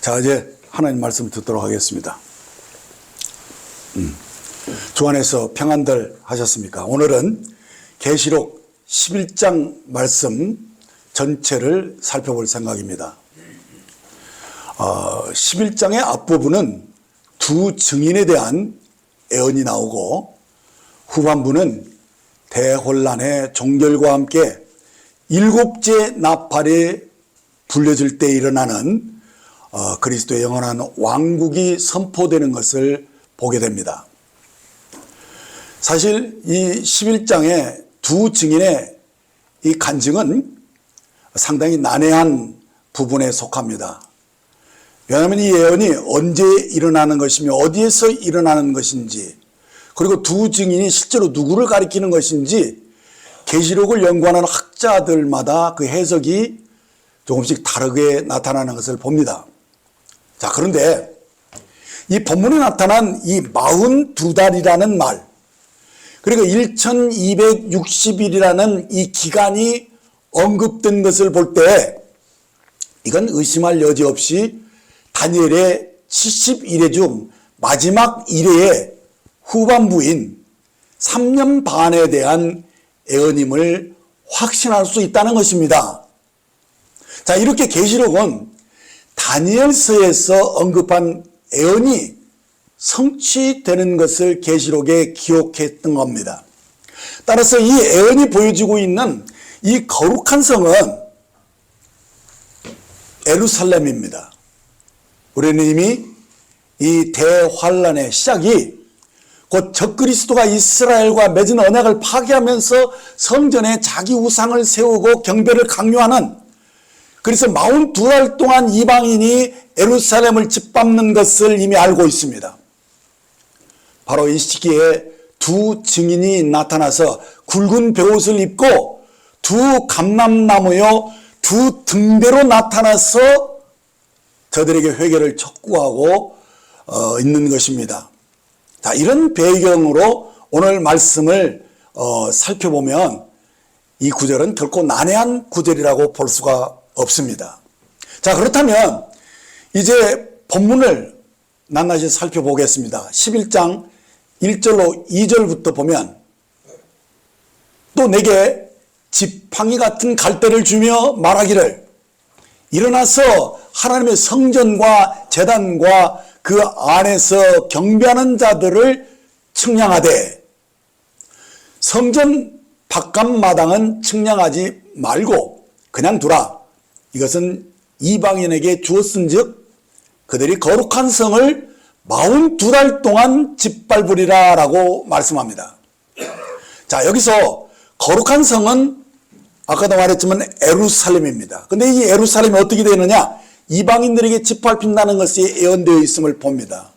자, 이제 하나님 말씀 듣도록 하겠습니다. 주 안에서 평안들 하셨습니까? 오늘은 계시록 11장 말씀 전체를 살펴볼 생각입니다. 11장의 앞부분은 두 증인에 대한 애언이 나오고, 후반부는 대혼란의 종결과 함께 일곱째 나팔이 불려질 때 일어나는 그리스도의 영원한 왕국이 선포되는 것을 보게 됩니다. 사실 이 11장의 두 증인의 이 간증은 상당히 난해한 부분에 속합니다. 왜냐하면 이 예언이 언제 일어나는 것이며 어디에서 일어나는 것인지, 그리고 두 증인이 실제로 누구를 가리키는 것인지 계시록을 연구하는 학자들마다 그 해석이 조금씩 다르게 나타나는 것을 봅니다. 자, 그런데 이 본문에 나타난 이 42달이라는 말, 그리고 1260일이라는 이 기간이 언급된 것을 볼 때 이건 의심할 여지 없이 다니엘의 70일의 중 마지막 일회의 후반부인 3년 반에 대한 애언임을 확신할 수 있다는 것입니다. 자, 이렇게 계시록은 다니엘서에서 언급한 애언이 성취되는 것을 계시록에 기록했던 겁니다. 따라서 이 애언이 보여주고 있는 이 거룩한 성은 예루살렘입니다. 우리는 이미 이 대환란의 시작이 곧 적그리스도가 이스라엘과 맺은 언약을 파기하면서 성전에 자기 우상을 세우고 경배를 강요하는, 그래서 42달 동안 이방인이 예루살렘을 짓밟는 것을 이미 알고 있습니다. 바로 이 시기에 두 증인이 나타나서 굵은 베옷을 입고 두 감람나무요 두 등대로 나타나서 저들에게 회개를 촉구하고 있는 것입니다. 자, 이런 배경으로 오늘 말씀을 살펴보면 이 구절은 결코 난해한 구절이라고 볼 수가 없습니다. 자, 그렇다면 이제 본문을 낱낱이 살펴보겠습니다. 11장 1절로 2절부터 보면, 또 내게 지팡이 같은 갈대를 주며 말하기를, 일어나서 하나님의 성전과 제단과 그 안에서 경배하는 자들을 측량하되 성전 바깥마당은 측량하지 말고 그냥 두라. 이것은 이방인에게 주었은즉 그들이 거룩한 성을 42달 동안 짓밟으리라 라고 말씀합니다. 자, 여기서 거룩한 성은 아까도 말했지만 예루살렘입니다. 근데 이 예루살렘이 어떻게 되느냐? 이방인들에게 짓밟힌다는 것이 예언되어 있음을 봅니다.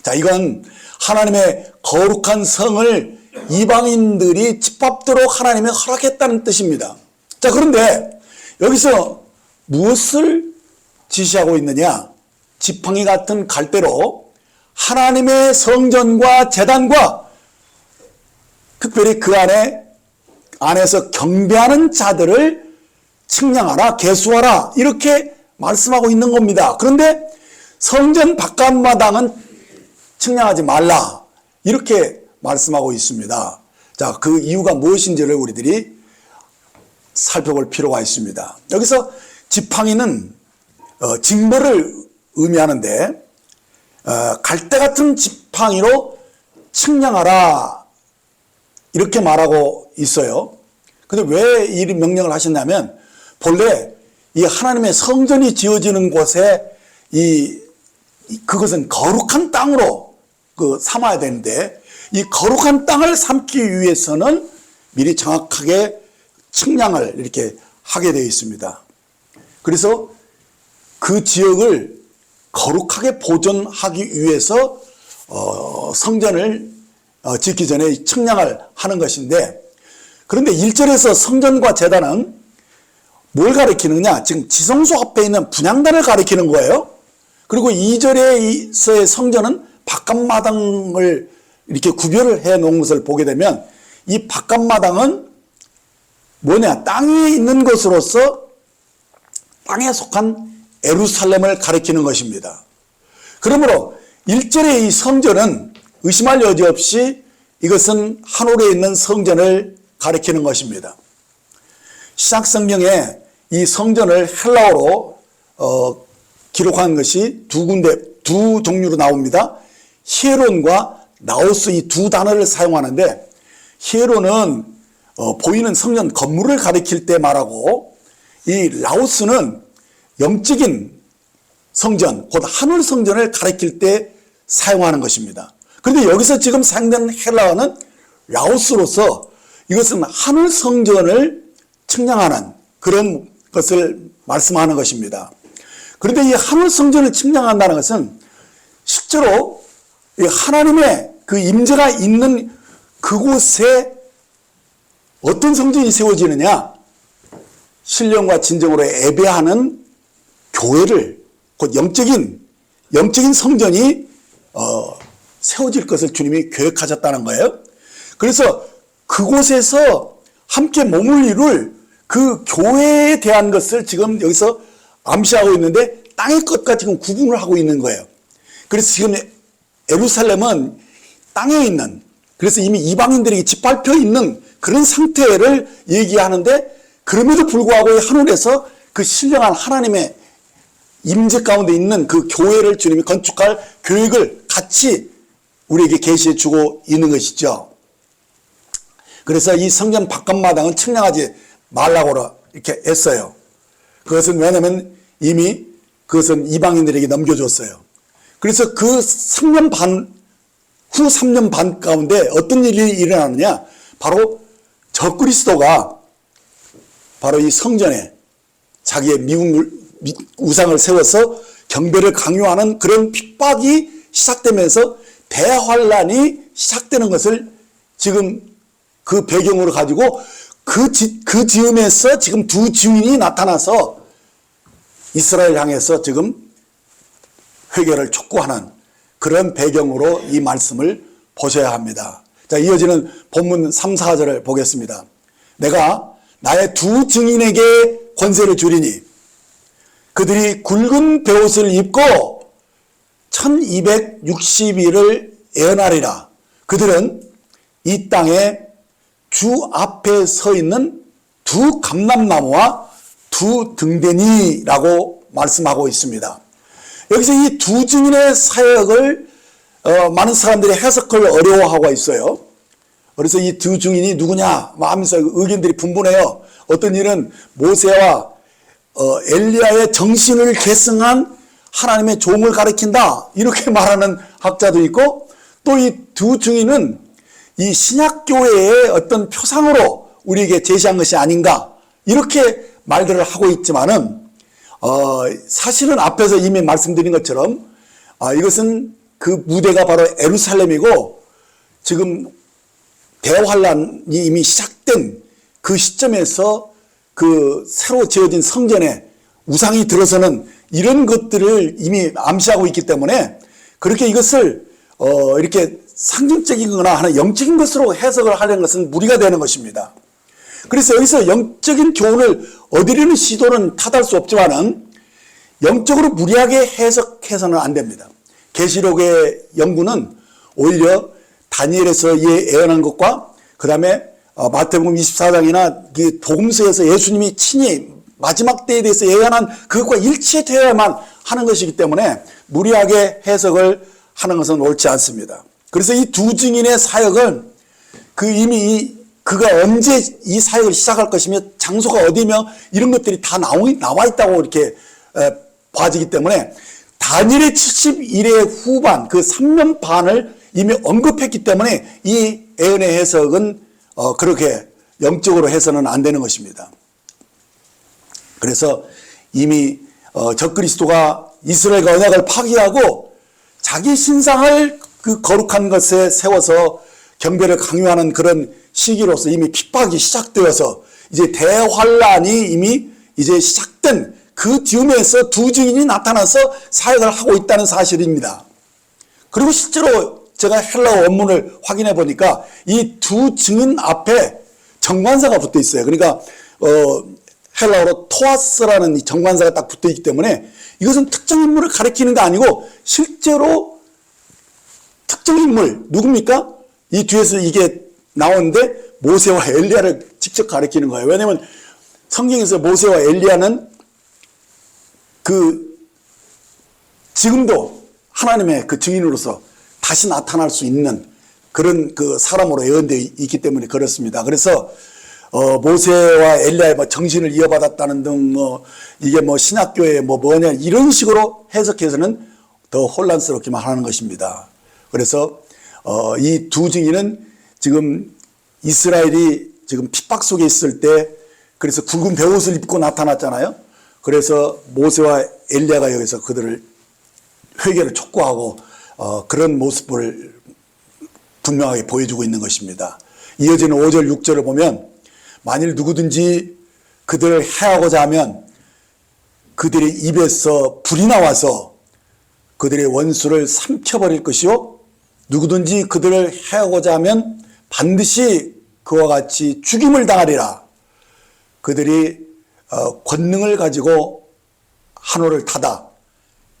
자, 이건 하나님의 거룩한 성을 이방인들이 짓밟도록 하나님이 허락했다는 뜻입니다. 자, 그런데 여기서 무엇을 지시하고 있느냐? 지팡이 같은 갈대로 하나님의 성전과 제단과 특별히 그 안에서 경배하는 자들을 측량하라, 계수하라, 이렇게 말씀하고 있는 겁니다. 그런데 성전 바깥마당은 측량하지 말라, 이렇게 말씀하고 있습니다. 자, 그 이유가 무엇인지를 우리들이 살펴볼 필요가 있습니다. 여기서 지팡이는 징벌을 의미하는데, 갈대 같은 지팡이로 측량하라, 이렇게 말하고 있어요. 근데 왜 이 명령을 하셨냐면, 본래 이 하나님의 성전이 지어지는 곳에 그것은 거룩한 땅으로 삼아야 되는데, 이 거룩한 땅을 삼기 위해서는 미리 정확하게 측량을 이렇게 하게 되어 있습니다. 그래서 그 지역을 거룩하게 보존하기 위해서 성전을 짓기 전에 측량을 하는 것인데, 그런데 1절에서 성전과 제단은 뭘 가리키느냐? 지금 지성소 앞에 있는 분향단을 가리키는 거예요. 그리고 2절에서의 성전은 바깥마당을 이렇게 구별을 해 놓은 것을 보게 되면, 이 바깥마당은 뭐냐? 땅 위에 있는 것으로서 땅에 속한 예루살렘을 가리키는 것입니다. 그러므로 1절의 이 성전은 의심할 여지 없이 이것은 하늘에 있는 성전을 가리키는 것입니다. 시작 성경에 이 성전을 헬라어로 기록한 것이 두 종류로 나옵니다. 히에론과 라오스 이 두 단어를 사용하는데, 히에론은 보이는 성전 건물을 가리킬 때 말하고, 이 라오스는 영적인 성전, 곧 하늘 성전을 가리킬 때 사용하는 것입니다. 그런데 여기서 지금 사용된 헬라어는 라오스로서 이것은 하늘 성전을 측량하는 그런 것을 말씀하는 것입니다. 그런데 이 하늘 성전을 측량한다는 것은 실제로 하나님의 그 임재가 있는 그곳에 어떤 성전이 세워지느냐, 신령과 진정으로 예배하는 교회를, 곧 영적인 성전이 세워질 것을 주님이 계획하셨다는 거예요. 그래서 그곳에서 함께 몸을 이룰 그 교회에 대한 것을 지금 여기서 암시하고 있는데, 땅의 것과 지금 구분을 하고 있는 거예요. 그래서 지금 예루살렘은 땅에 있는, 그래서 이미 이방인들에게 짓밟혀 있는 그런 상태를 얘기하는데, 그럼에도 불구하고 하늘에서 그 신령한 하나님의 임재 가운데 있는 그 교회를 주님이 건축할 계획을 같이 우리에게 계시해 주고 있는 것이죠. 그래서 이 성전 바깥마당은 측량하지 말라고 이렇게 했어요. 그것은 왜냐하면 이미 그것은 이방인들에게 넘겨줬어요. 그래서 그 3년 반, 후 3년 반 가운데 어떤 일이 일어나느냐, 바로 적그리스도가 바로 이 성전에 자기의 미운 우상을 세워서 경배를 강요하는 그런 핍박이 시작되면서 대환란이 시작되는 것을 지금 그 배경으로 가지고 그 즈음에서 지금 두 증인이 나타나서 이스라엘 향해서 지금 회개를 촉구하는 그런 배경으로 이 말씀을 보셔야 합니다. 자, 이어지는 본문 3, 4절을 보겠습니다. 내가 나의 두 증인에게 권세를 주리니 그들이 굵은 베옷을 입고 1260일을 예언하리라. 그들은 이 땅에 주 앞에 서 있는 두 감람나무와 두 등대니라고 말씀하고 있습니다. 여기서 이 두 증인의 사역을 많은 사람들이 해석을 어려워하고 있어요. 그래서 이 두 증인이 누구냐 하면서 의견들이 분분해요. 어떤 이는 모세와 엘리야의 정신을 계승한 하나님의 종을 가리킨다, 이렇게 말하는 학자도 있고, 또 이 두 증인은 이 신약교회의 어떤 표상으로 우리에게 제시한 것이 아닌가, 이렇게 말들을 하고 있지만은 사실은 앞에서 이미 말씀드린 것처럼 이것은 그 무대가 바로 예루살렘이고, 지금 대환란이 이미 시작된 그 시점에서 그 새로 지어진 성전에 우상이 들어서는 이런 것들을 이미 암시하고 있기 때문에, 그렇게 이것을 이렇게 상징적이거나 하는 영적인 것으로 해석을 하려는 것은 무리가 되는 것입니다. 그래서 여기서 영적인 교훈을 얻으려는 시도는 탓할 수 없지만은 영적으로 무리하게 해석해서는 안 됩니다. 계시록의 연구는 오히려 다니엘에서 예언한 것과 그 다음에 마태복음 24장이나 그 복음서에서 예수님이 친히 마지막 때에 대해서 예언한 그것과 일치되어야만 하는 것이기 때문에 무리하게 해석을 하는 것은 옳지 않습니다. 그래서 이 두 증인의 사역은 이미 그가 언제 이 사역을 시작할 것이며 장소가 어디며 이런 것들이 다 나와 있다고 이렇게 봐지기 때문에 다니엘의 70일의 후반 그 3년 반을 이미 언급했기 때문에 이 예언의 해석은 그렇게 영적으로 해서는 안 되는 것입니다. 그래서 이미 적그리스도가 이스라엘과 언약을 파기하고 자기 신상을 그 거룩한 것에 세워서 경배를 강요하는 그런 시기로서 이미 핍박이 시작되어서 이제 대환란이 이미 이제 시작된 그 즈음에서 두 증인이 나타나서 사역을 하고 있다는 사실입니다. 그리고 실제로 제가 헬라어 원문을 확인해 보니까 이 두 증인 앞에 정관사가 붙어 있어요. 그러니까 헬라어로 토아스라는 이 정관사가 딱 붙어 있기 때문에 이것은 특정 인물을 가리키는 게 아니고 실제로 특정 인물 누굽니까? 이 뒤에서 이게 나오는데 모세와 엘리야를 직접 가리키는 거예요. 왜냐하면 성경에서 모세와 엘리야는 지금도 하나님의 그 증인으로서 다시 나타날 수 있는 그런 그 사람으로 예언되어 있기 때문에 그렇습니다. 그래서 모세와 엘리야의 뭐 정신을 이어받았다는 등 이게 신약교회 뭐냐 이런 식으로 해석해서는 더 혼란스럽기만 하는 것입니다. 그래서 이 두 증인은 지금 이스라엘이 지금 핍박 속에 있을 때 그래서 굵은 베옷을 입고 나타났잖아요. 그래서 모세와 엘리야가 여기서 그들을 회개를 촉구하고 그런 모습을 분명하게 보여주고 있는 것입니다. 이어지는 5절 6절을 보면 만일 누구든지 그들을 해하고자 하면 그들의 입에서 불이 나와서 그들의 원수를 삼켜버릴 것이요 누구든지 그들을 해하고자 하면 반드시 그와 같이 죽임을 당하리라. 그들이 권능을 가지고 한호를 타다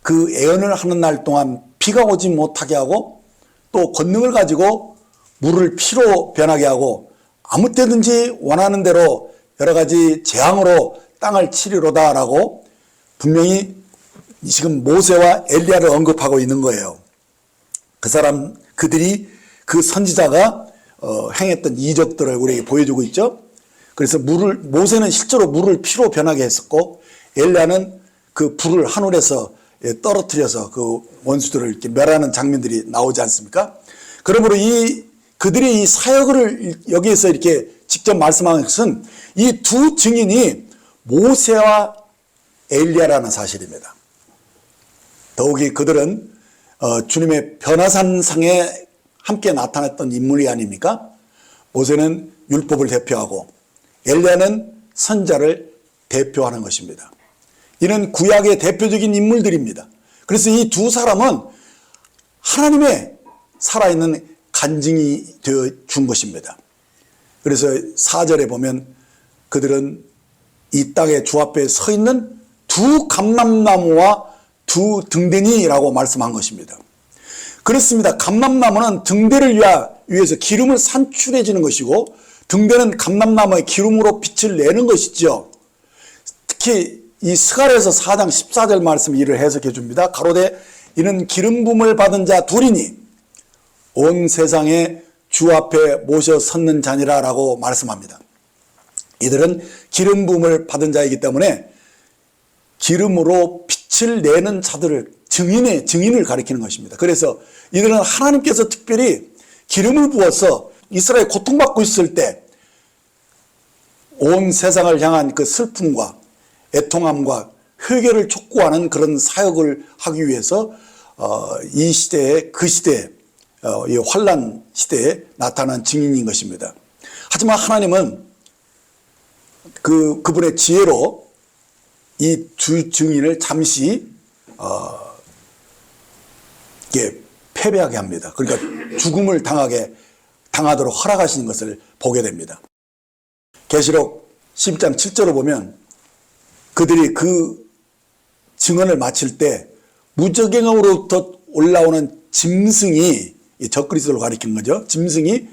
그 애언을 하는 날 동안 비가 오지 못하게 하고 또 권능을 가지고 물을 피로 변하게 하고 아무 때든지 원하는 대로 여러 가지 재앙으로 땅을 치리로다라고 분명히 지금 모세와 엘리야를 언급하고 있는 거예요. 그들이 그 선지자가 행했던 이적들을 우리에게 보여주고 있죠. 그래서 모세는 실제로 물을 피로 변하게 했었고 엘리야는 그 불을 하늘에서 떨어뜨려서 그 원수들을 이렇게 멸하는 장면들이 나오지 않습니까? 그러므로 그들의 이 사역을 여기에서 이렇게 직접 말씀하는 것은 이 두 증인이 모세와 엘리야라는 사실입니다. 더욱이 그들은 주님의 변화산상에 함께 나타났던 인물이 아닙니까? 모세는 율법을 대표하고 엘리야는 선자를 대표하는 것입니다. 이는 구약의 대표적인 인물들입니다. 그래서 이 두 사람은 하나님의 살아있는 간증이 되어 준 것입니다. 그래서 4절에 보면 그들은 이 땅에 주 앞에 서 있는 두 감람나무와 두 등대니라고 말씀한 것입니다. 그렇습니다. 감람나무는 등대를 위해서 기름을 산출해 주는 것이고 등대는 감람나무의 기름으로 빛을 내는 것이죠. 특히 이 스가랴에서 4장 14절 말씀 이를 해석해 줍니다. 가로되 이는 기름 부음을 받은 자 둘이니 온 세상에 주 앞에 모셔 섰는 자니라 라고 말씀합니다. 이들은 기름 부음을 받은 자이기 때문에 기름으로 빛을 내는 자들을 증인을 가리키는 것입니다. 그래서 이들은 하나님께서 특별히 기름을 부어서 이스라엘 고통받고 있을 때 온 세상을 향한 그 슬픔과 애통함과 회개를 촉구하는 그런 사역을 하기 위해서 이 시대에 이 환난 시대에 나타난 증인인 것입니다. 하지만 하나님은 그분의 지혜로 이 두 증인을 잠시 패배하게 합니다. 그러니까 죽음을 당하도록 허락하시는 것을 보게 됩니다. 계시록 11장 7절을 보면 그들이 그 증언을 마칠 때 무저갱으로부터 올라오는 짐승이 적그리스도를 가리키는 거죠. 짐승이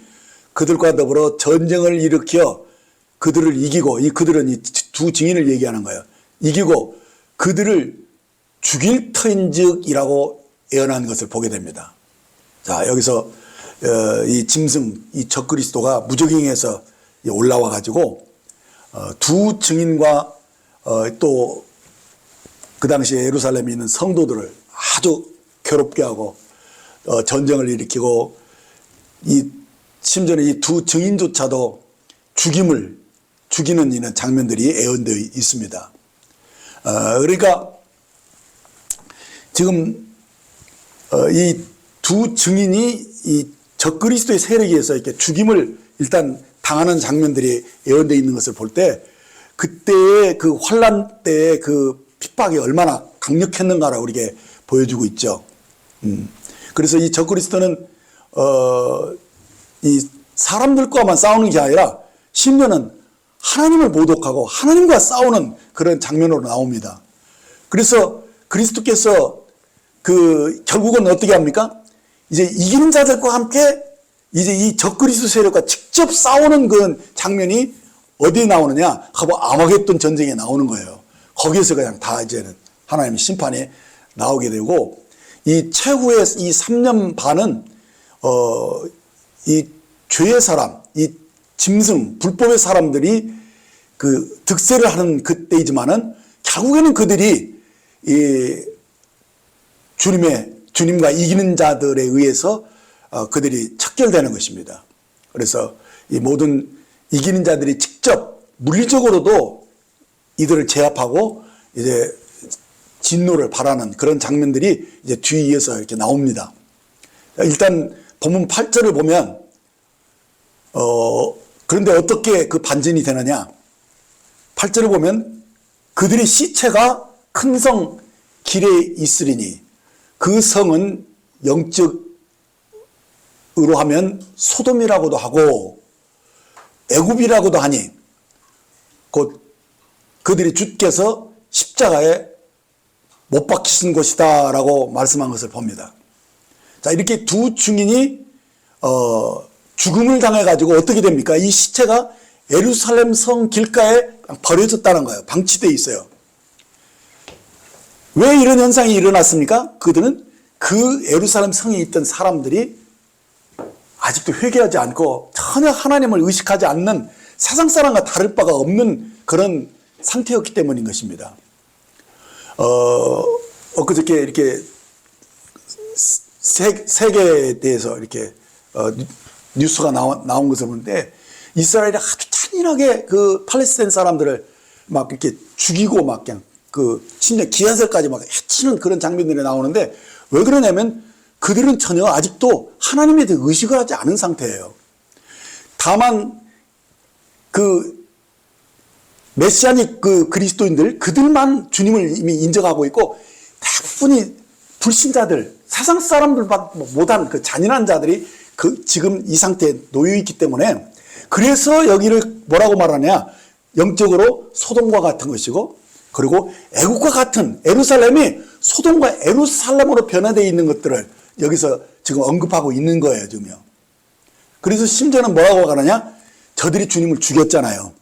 그들과 더불어 전쟁을 일으켜 그들을 이기고 그들은 이 두 증인을 얘기하는 거예요. 이기고 그들을 죽일 터인즉이라고 예언한 것을 보게 됩니다. 자, 여기서 이 짐승, 이 적그리스도가 무저갱에서 올라와 가지고 두 증인과 또 그 당시에 예루살렘에 있는 성도들을 아주 괴롭게 하고 전쟁을 일으키고 심지어는 이 두 증인조차도 죽이는 이런 장면들이 예언되어 있습니다. 그러니까 지금 이 두 증인이 이 적그리스도의 세력에 의해서 이렇게 죽임을 일단 당하는 장면들이 예언되어 있는 것을 볼 때 그때의 그 환란 때의 그 핍박이 얼마나 강력했는가를 우리에게 보여주고 있죠. 그래서 이 적그리스도는 이 사람들과만 싸우는 게 아니라 심지어는 하나님을 모독하고 하나님과 싸우는 그런 장면으로 나옵니다. 그래서 그리스도께서 결국은 어떻게 합니까? 이제 이기는 자들과 함께 이제 이 적그리스도 세력과 직접 싸우는 그 장면이 어디에 나오느냐 하고 아마겟돈 전쟁에 나오는 거예요. 거기에서 그냥 다 이제는 하나님의 심판이 나오게 되고, 이 최후의 이 3년 반은 이 죄의 사람, 이 짐승, 불법의 사람들이 그 득세를 하는 그때이지만은 결국에는 그들이 이 주님과 이기는 자들에 의해서 그들이 척결되는 것입니다. 그래서 이 모든 이기는 자들이 직접 물리적으로도 이들을 제압하고 이제 진노를 바라는 그런 장면들이 이제 뒤에서 이렇게 나옵니다. 일단 본문 8절을 보면 그런데 어떻게 그 반전이 되느냐? 8절을 보면 그들의 시체가 큰 성 길에 있으리니 그 성은 영적으로 하면 소돔이라고도 하고 애굽이라고도 하니 곧 그들이 주께서 십자가에 못 박히신 곳이다 라고 말씀한 것을 봅니다. 자, 이렇게 두 증인이 죽음을 당해가지고 어떻게 됩니까? 이 시체가 예루살렘 성 길가에 버려졌다는 거예요. 방치되어 있어요. 왜 이런 현상이 일어났습니까? 그들은 그 예루살렘 성에 있던 사람들이 아직도 회개하지 않고 전혀 하나님을 의식하지 않는 세상 사람과 다를 바가 없는 그런 상태였기 때문인 것입니다. 엊그저께 이렇게 세계에 대해서 이렇게 뉴스가 나온 것을 보는데 이스라엘이 아주 잔인하게 그 팔레스타인 사람들을 막 이렇게 죽이고 막 그냥 진짜 기한설까지 막 해치는 그런 장면들이 나오는데 왜 그러냐면 그들은 전혀 아직도 하나님에 대해 의식을 하지 않은 상태예요. 다만 메시아닉 그리스도인들 그들만 주님을 이미 인정하고 있고 대부분이 불신자들 세상 사람들 못한 그 잔인한 자들이 지금 이 상태에 놓여 있기 때문에 그래서 여기를 뭐라고 말하냐 영적으로 소돔과 같은 것이고 그리고 애국과 같은 예루살렘이 소돔과 예루살렘으로 변화되어 있는 것들을 여기서 지금 언급하고 있는 거예요 지금요. 그래서 심지어는 뭐라고 하느냐 저들이 주님을 죽였잖아요.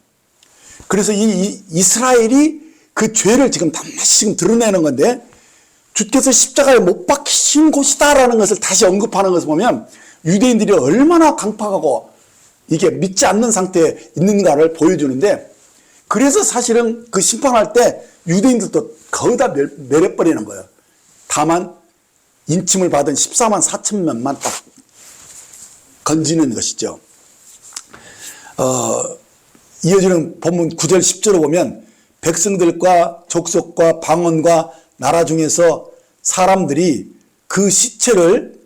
그래서 이 이스라엘이 그 죄를 지금 단맛이 지금 드러내는 건데 주께서 십자가에 못 박히신 곳이다라는 것을 다시 언급하는 것을 보면 유대인들이 얼마나 강팍하고 이게 믿지 않는 상태에 있는가를 보여주는데 그래서 사실은 그 심판할 때 유대인들도 거의 다 멸해버리는 거예요. 다만 인침을 받은 14만 4천 명만 딱 건지는 것이죠. 이어지는 본문 9절 10절을 보면 백성들과 족속과 방언과 나라 중에서 사람들이 그 시체를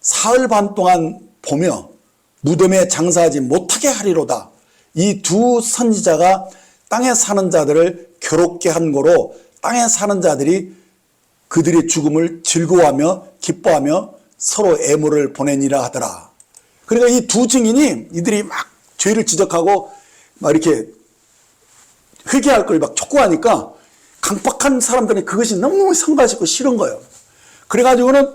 사흘 반 동안 보며 무덤에 장사하지 못하게 하리로다. 이 두 선지자가 땅에 사는 자들을 괴롭게 한 거로 땅에 사는 자들이 그들의 죽음을 즐거워하며 기뻐하며 서로 애물을 보내니라 하더라. 그러니까 이 두 증인이 이들이 막 죄를 지적하고 막 이렇게 회개할 걸 막 촉구하니까 강박한 사람들은 그것이 너무너무 성가시고 싫은 거예요. 그래가지고는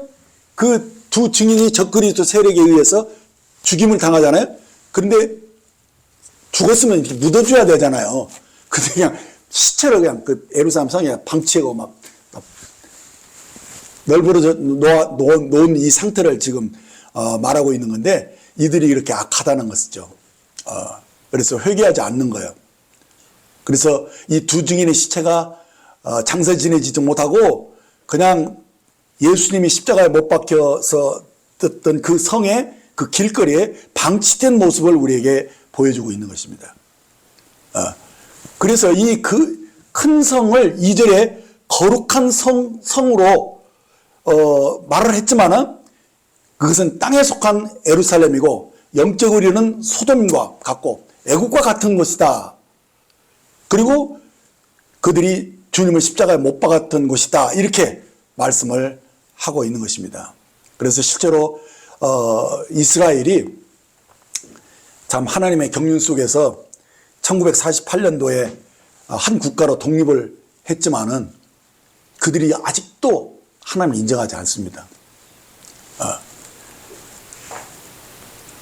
그 두 증인이 적그리스도 세력에 의해서 죽임을 당하잖아요. 그런데 죽었으면 이렇게 묻어줘야 되잖아요. 근데 그냥 시체를 그냥 그 예루살렘 성에 방치하고 막 널브러져 놓은 이 상태를 지금 말하고 있는 건데 이들이 이렇게 악하다는 것이죠. 그래서 회개하지 않는 거예요. 그래서 이 두 증인의 시체가 장사 지내지도 못하고 그냥 예수님이 십자가에 못 박혀서 떴던 그 성의 그 길거리에 방치된 모습을 우리에게 보여주고 있는 것입니다. 그래서 이 그 큰 성을 2절에 거룩한 성으로 말을 했지만은 그것은 땅에 속한 예루살렘이고 영적으로는 소돔과 같고 애국과 같은 것이다. 그리고 그들이 주님을 십자가에 못 박았던 곳이다. 이렇게 말씀을 하고 있는 것입니다. 그래서 실제로 이스라엘이 참 하나님의 경륜 속에서 1948년도에 한 국가로 독립을 했지만은 그들이 아직도 하나님을 인정하지 않습니다.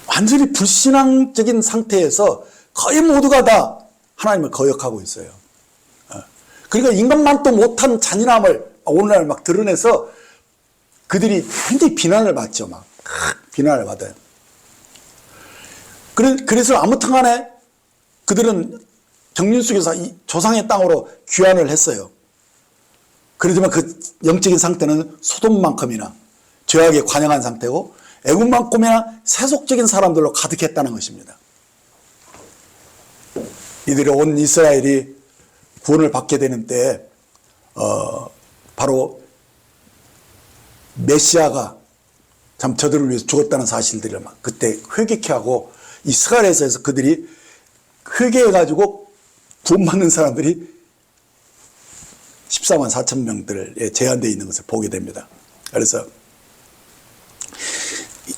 완전히 불신앙적인 상태에서 거의 모두가 다 하나님을 거역하고 있어요. 그러니까 인간만도 못한 잔인함을 오늘날 막 드러내서 그들이 굉장히 비난을 받죠. 막 비난을 받아요. 그래서 아무튼 간에 그들은 경륜 속에서 이 조상의 땅으로 귀환을 했어요. 그렇지만 그 영적인 상태는 소돔만큼이나 죄악에 관영한 상태고 애국만큼이나 세속적인 사람들로 가득했다는 것입니다. 이들이 온 이스라엘이 구원을 받게 되는 때 바로 메시아가 참 저들을 위해서 죽었다는 사실들을 막 그때 회개케 하고 이 스가랴서에서 그들이 회개해가지고 구원받는 사람들이 14만 4천 명들에 제한되어 있는 것을 보게 됩니다. 그래서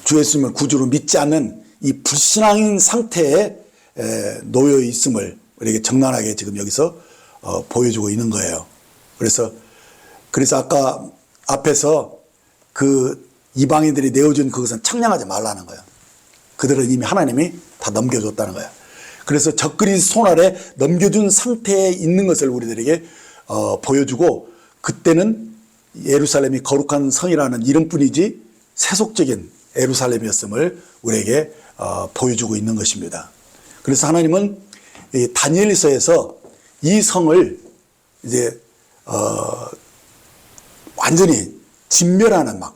주 예수님을 구주로 믿지 않는 이 불신앙인 상태에 놓여 있음을 우리에게 적나라하게 지금 여기서 보여주고 있는 거예요. 그래서 아까 앞에서 그 이방인들이 내어준 그것은 청량하지 말라는 거예요. 그들은 이미 하나님이 다 넘겨줬다는 거예요. 그래서 적그리스 손 아래 넘겨준 상태에 있는 것을 우리들에게 보여주고, 그때는 예루살렘이 거룩한 성이라는 이름뿐이지 세속적인 예루살렘이었음을 우리에게 보여주고 있는 것입니다. 그래서 하나님은 이 다니엘서에서 이 성을 이제 완전히 진멸하는 막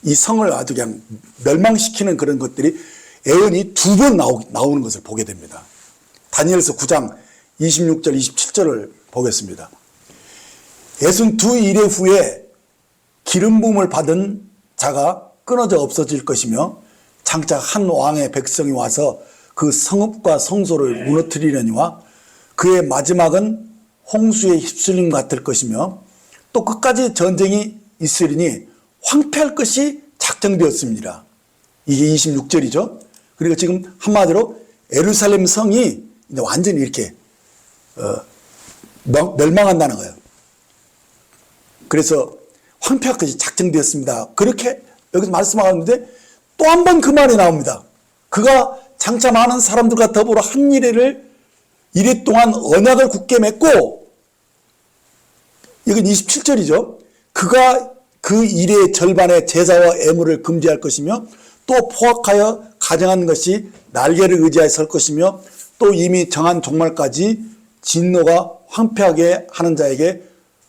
이 성을 아주 그냥 멸망시키는 그런 것들이 예언이 2번 나오는 것을 보게 됩니다. 다니엘서 9장 26절 27절을 보겠습니다. 62일의 후에 기름 부음을 받은 자가 끊어져 없어질 것이며 장차 한 왕의 백성이 와서 그 성읍과 성소를 무너뜨리려니와 그의 마지막은 홍수의 휩쓸림 같을 것이며 또 끝까지 전쟁이 있으리니 황폐할 것이 작정되었습니다. 이게 26절이죠. 그리고 지금 한마디로 예루살렘 성이 이제 완전히 이렇게 멸망한다는 거예요. 그래서 황폐할 것이 작정되었습니다. 그렇게 여기서 말씀하는데 또 한 번 그 말이 나옵니다. 그가 장차 많은 사람들과 더불어 한 이래 동안 언약을 굳게 맺고, 이건 27절이죠. 그가 그 일의 절반의 제사와 애물을 금지할 것이며 또 포악하여 가정한 것이 날개를 의지하여 설 것이며 또 이미 정한 종말까지 진노가 황폐하게 하는 자에게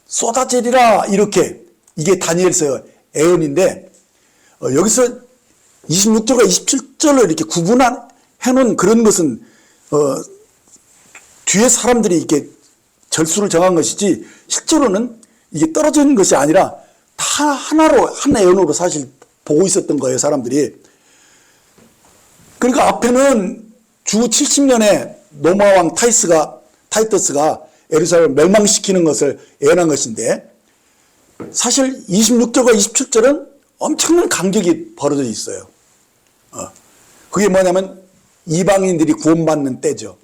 쏟아지리라. 이렇게, 이게 다니엘서 예언인데 여기서 26절과 27절을 이렇게 구분해놓은 그런 것은 뒤에 사람들이 이렇게 절수를 정한 것이지 실제로는 이게 떨어져 있는 것이 아니라 다 하나로, 한 예언으로 사실 보고 있었던 거예요, 사람들이. 그러니까 앞에는 주 70년에 로마 왕 타이터스가 예루살렘을 멸망시키는 것을 예언한 것인데, 사실 26절과 27절은 엄청난 간격이 벌어져 있어요. 그게 뭐냐면 이방인들이 구원받는 때죠.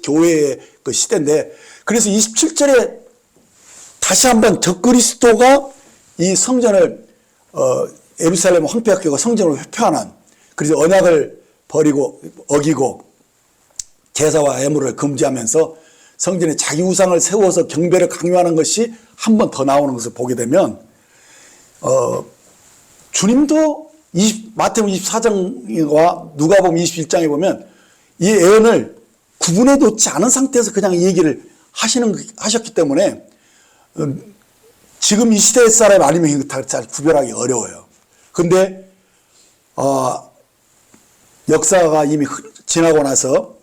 교회의 그 시대인데, 그래서 27절에 다시 한번 적그리스도가 이 성전을 예루살렘 황폐학교가 성전을 회폐하는, 그래서 언약을 버리고 어기고 제사와 애물을 금지하면서 성전에 자기 우상을 세워서 경배를 강요하는 것이 한 번 더 나오는 것을 보게 되면 주님도 마태복음 24장과 누가복음 21장에 보면 이 예언을 구분해 놓지 않은 상태에서 그냥 이 얘기를 하셨기 때문에 지금 이 시대의 사람 아니면 잘 구별하기 어려워요. 근데 역사가 이미 지나고 나서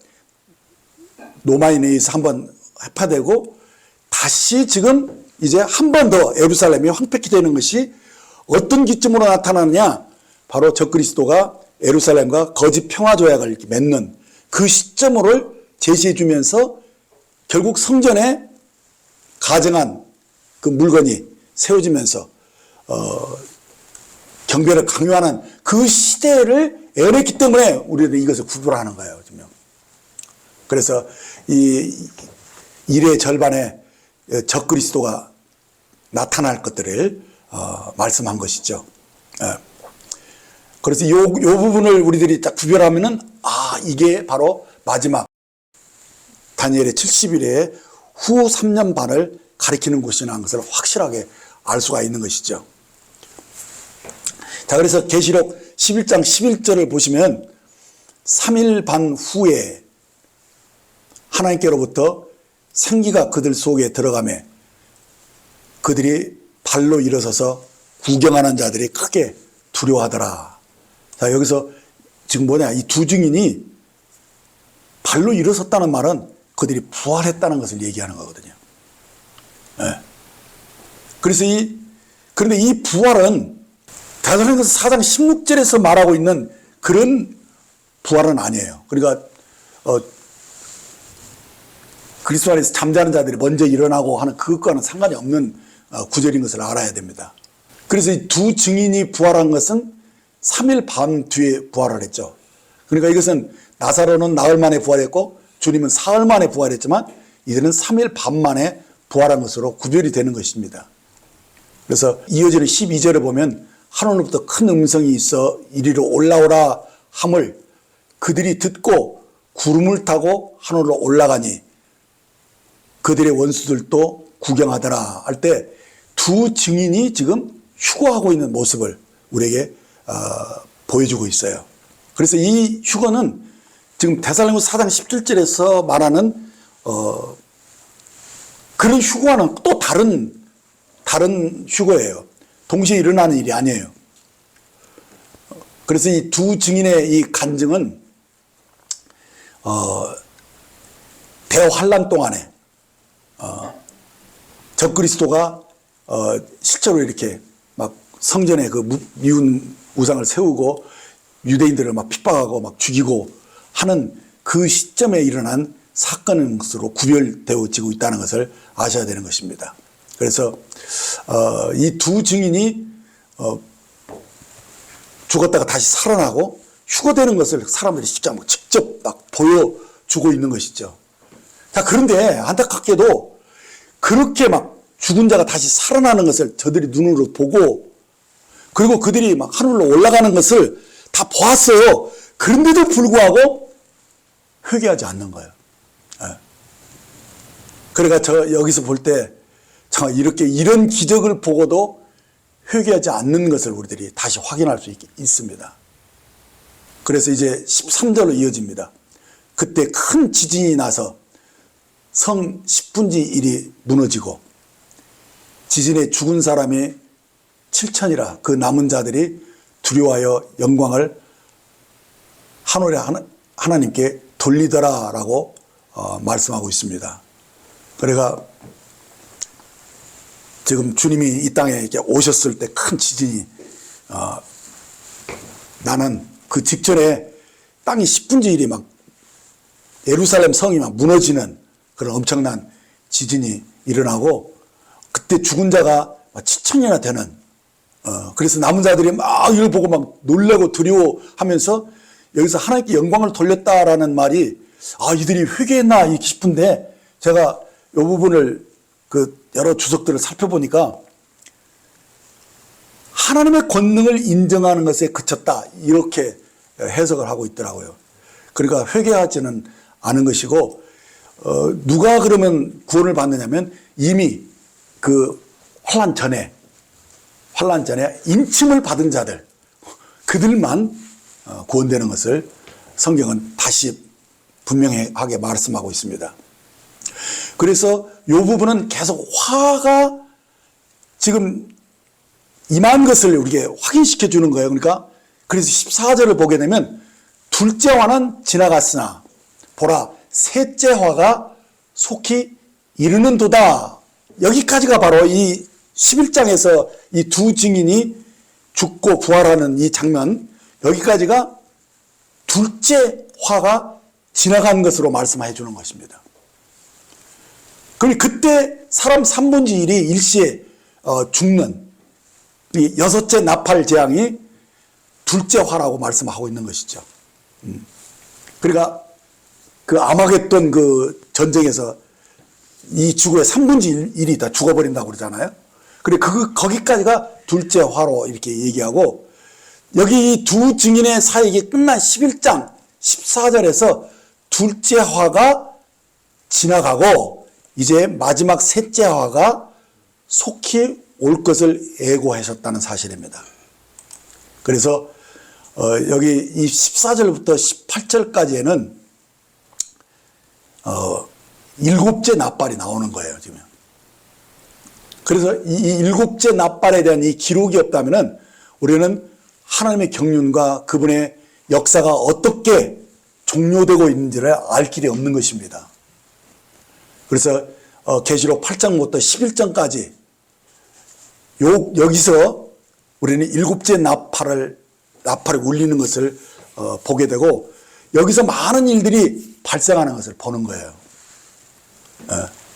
로마인에 의해서 한번 회파되고 다시 지금 이제 한 번 더 예루살렘이 황폐케 되는 것이 어떤 기점으로 나타나느냐, 바로 적그리스도가 예루살렘과 거짓 평화조약을 이렇게 맺는 그 시점을 제시해 주면서 결국 성전에 가정한 그 물건이 세워지면서 경배를 강요하는 그 시대를 예언했기 때문에 우리는 이것을 구별하는 거예요. 그래서 이 일의 절반에 적그리스도가 나타날 것들을 말씀한 것이죠. 그래서 요 부분을 우리들이 딱 구별하면은 이게 바로 마지막 다니엘의 70일의 후 3년 반을 가리키는 곳이라는 것을 확실하게 알 수가 있는 것이죠. 자, 그래서 계시록 11장 11절을 보시면 3일 반 후에 하나님께로부터 생기가 그들 속에 들어가매 그들이 발로 일어서서 구경하는 자들이 크게 두려워하더라. 자, 여기서 지금 이 두 증인이 발로 일어섰다는 말은 그들이 부활했다는 것을 얘기하는 거거든요. 네. 그래서 그런데 이 부활은 데살로니가서 4장 16절에서 말하고 있는 그런 부활은 아니에요. 그러니까 그리스도 안에서 잠자는 자들이 먼저 일어나고 하는 그것과는 상관이 없는 구절인 것을 알아야 됩니다. 그래서 이 두 증인이 부활한 것은 3일 반 뒤에 부활을 했죠. 그러니까 이것은 나사로는 나흘 만에 부활했고 주님은 사흘 만에 부활했지만 이들은 3일 반 만에 부활한 것으로 구별이 되는 것입니다. 그래서 이어지는 12절에 보면 하늘로부터 큰 음성이 있어 이리로 올라오라 함을 그들이 듣고 구름을 타고 하늘로 올라가니 그들의 원수들도 구경하더라 할 때 두 증인이 지금 휴거하고 있는 모습을 우리에게 보여주고 있어요. 그래서 이 휴거는 지금 데살로니가서 4장 17절에서 말하는 그런 휴거와는 또 다른 휴거예요. 동시에 일어나는 일이 아니에요. 그래서 이 두 증인의 이 간증은 대환란 동안에 적그리스도가 실제로 이렇게 막 성전에 그 미운 우상을 세우고 유대인들을 막 핍박하고 막 죽이고 하는 그 시점에 일어난 사건인 것으로 구별되어지고 있다는 것을 아셔야 되는 것입니다. 그래서 이 두 증인이 죽었다가 다시 살아나고 휴거되는 것을 사람들이 직접 막 보여주고 있는 것이죠. 자, 그런데 안타깝게도 그렇게 막 죽은 자가 다시 살아나는 것을 저들이 눈으로 보고 그리고 그들이 막 하늘로 올라가는 것을 다 보았어요. 그런데도 불구하고 회개하지 않는 거예요. 그러니까 저 여기서 볼 때 이렇게 이런 기적을 보고도 회개하지 않는 것을 우리들이 다시 확인할 수 있습니다. 그래서 이제 13절로 이어집니다. 그때 큰 지진이 나서 성 10분지 1이 무너지고 지진에 죽은 사람이 7천이라 그 남은 자들이 두려워하여 영광을 하늘의 하나님께 돌리더라라고 말씀하고 있습니다. 그러니까 지금 주님이 이 땅에 이렇게 오셨을 때 큰 지진이 나는 그 직전에 땅이 10분지 1이 막 예루살렘 성이 막 무너지는 그런 엄청난 지진이 일어나고 그때 죽은 자가 7천이나 되는 그래서 남은 자들이 막 이걸 보고 막 놀라고 두려워하면서 여기서 하나님께 영광을 돌렸다라는 말이 이들이 회개했나 싶은데 제가 이 부분을 그 여러 주석들을 살펴보니까 하나님의 권능을 인정하는 것에 그쳤다 이렇게 해석을 하고 있더라고요. 그러니까 회개하지는 않은 것이고 누가 그러면 구원을 받느냐면 이미 그 환란 전에 인침을 받은 자들 그들만 구원되는 것을 성경은 다시 분명하게 말씀하고 있습니다. 그래서 이 부분은 계속 화가 지금 임한 것을 우리에게 확인시켜 주는 거예요. 그러니까 그래서 14절을 보게 되면 둘째 화는 지나갔으나 보라 셋째 화가 속히 이르는도다. 여기까지가 바로 이 11장에서 이 두 증인이 죽고 부활하는 이 장면 여기까지가 둘째 화가 지나간 것으로 말씀해 주는 것입니다. 그럼 그때 사람 3분의 1이 일시에 죽는 이 여섯째 나팔 재앙이 둘째 화라고 말씀하고 있는 것이죠. 그러니까 그 아마겟돈 그 전쟁에서 이 지구의 3분의 1이 다 죽어버린다고 그러잖아요. 그래, 거기까지가 둘째 화로 이렇게 얘기하고, 여기 이 두 증인의 사역이 끝난 11장 14절에서 둘째 화가 지나가고, 이제 마지막 셋째 화가 속히 올 것을 예고하셨다는 사실입니다. 그래서 여기 이 14절부터 18절까지에는 일곱째 납발이 나오는 거예요, 지금. 그래서 이 일곱째 납발에 대한 이 기록이 없다면은 우리는 하나님의 경륜과 그분의 역사가 어떻게 종료되고 있는지를 알 길이 없는 것입니다. 그래서 계시록 8장부터 11장까지 여기서 우리는 일곱째 나팔이 울리는 것을 보게 되고, 여기서 많은 일들이 발생하는 것을 보는 거예요.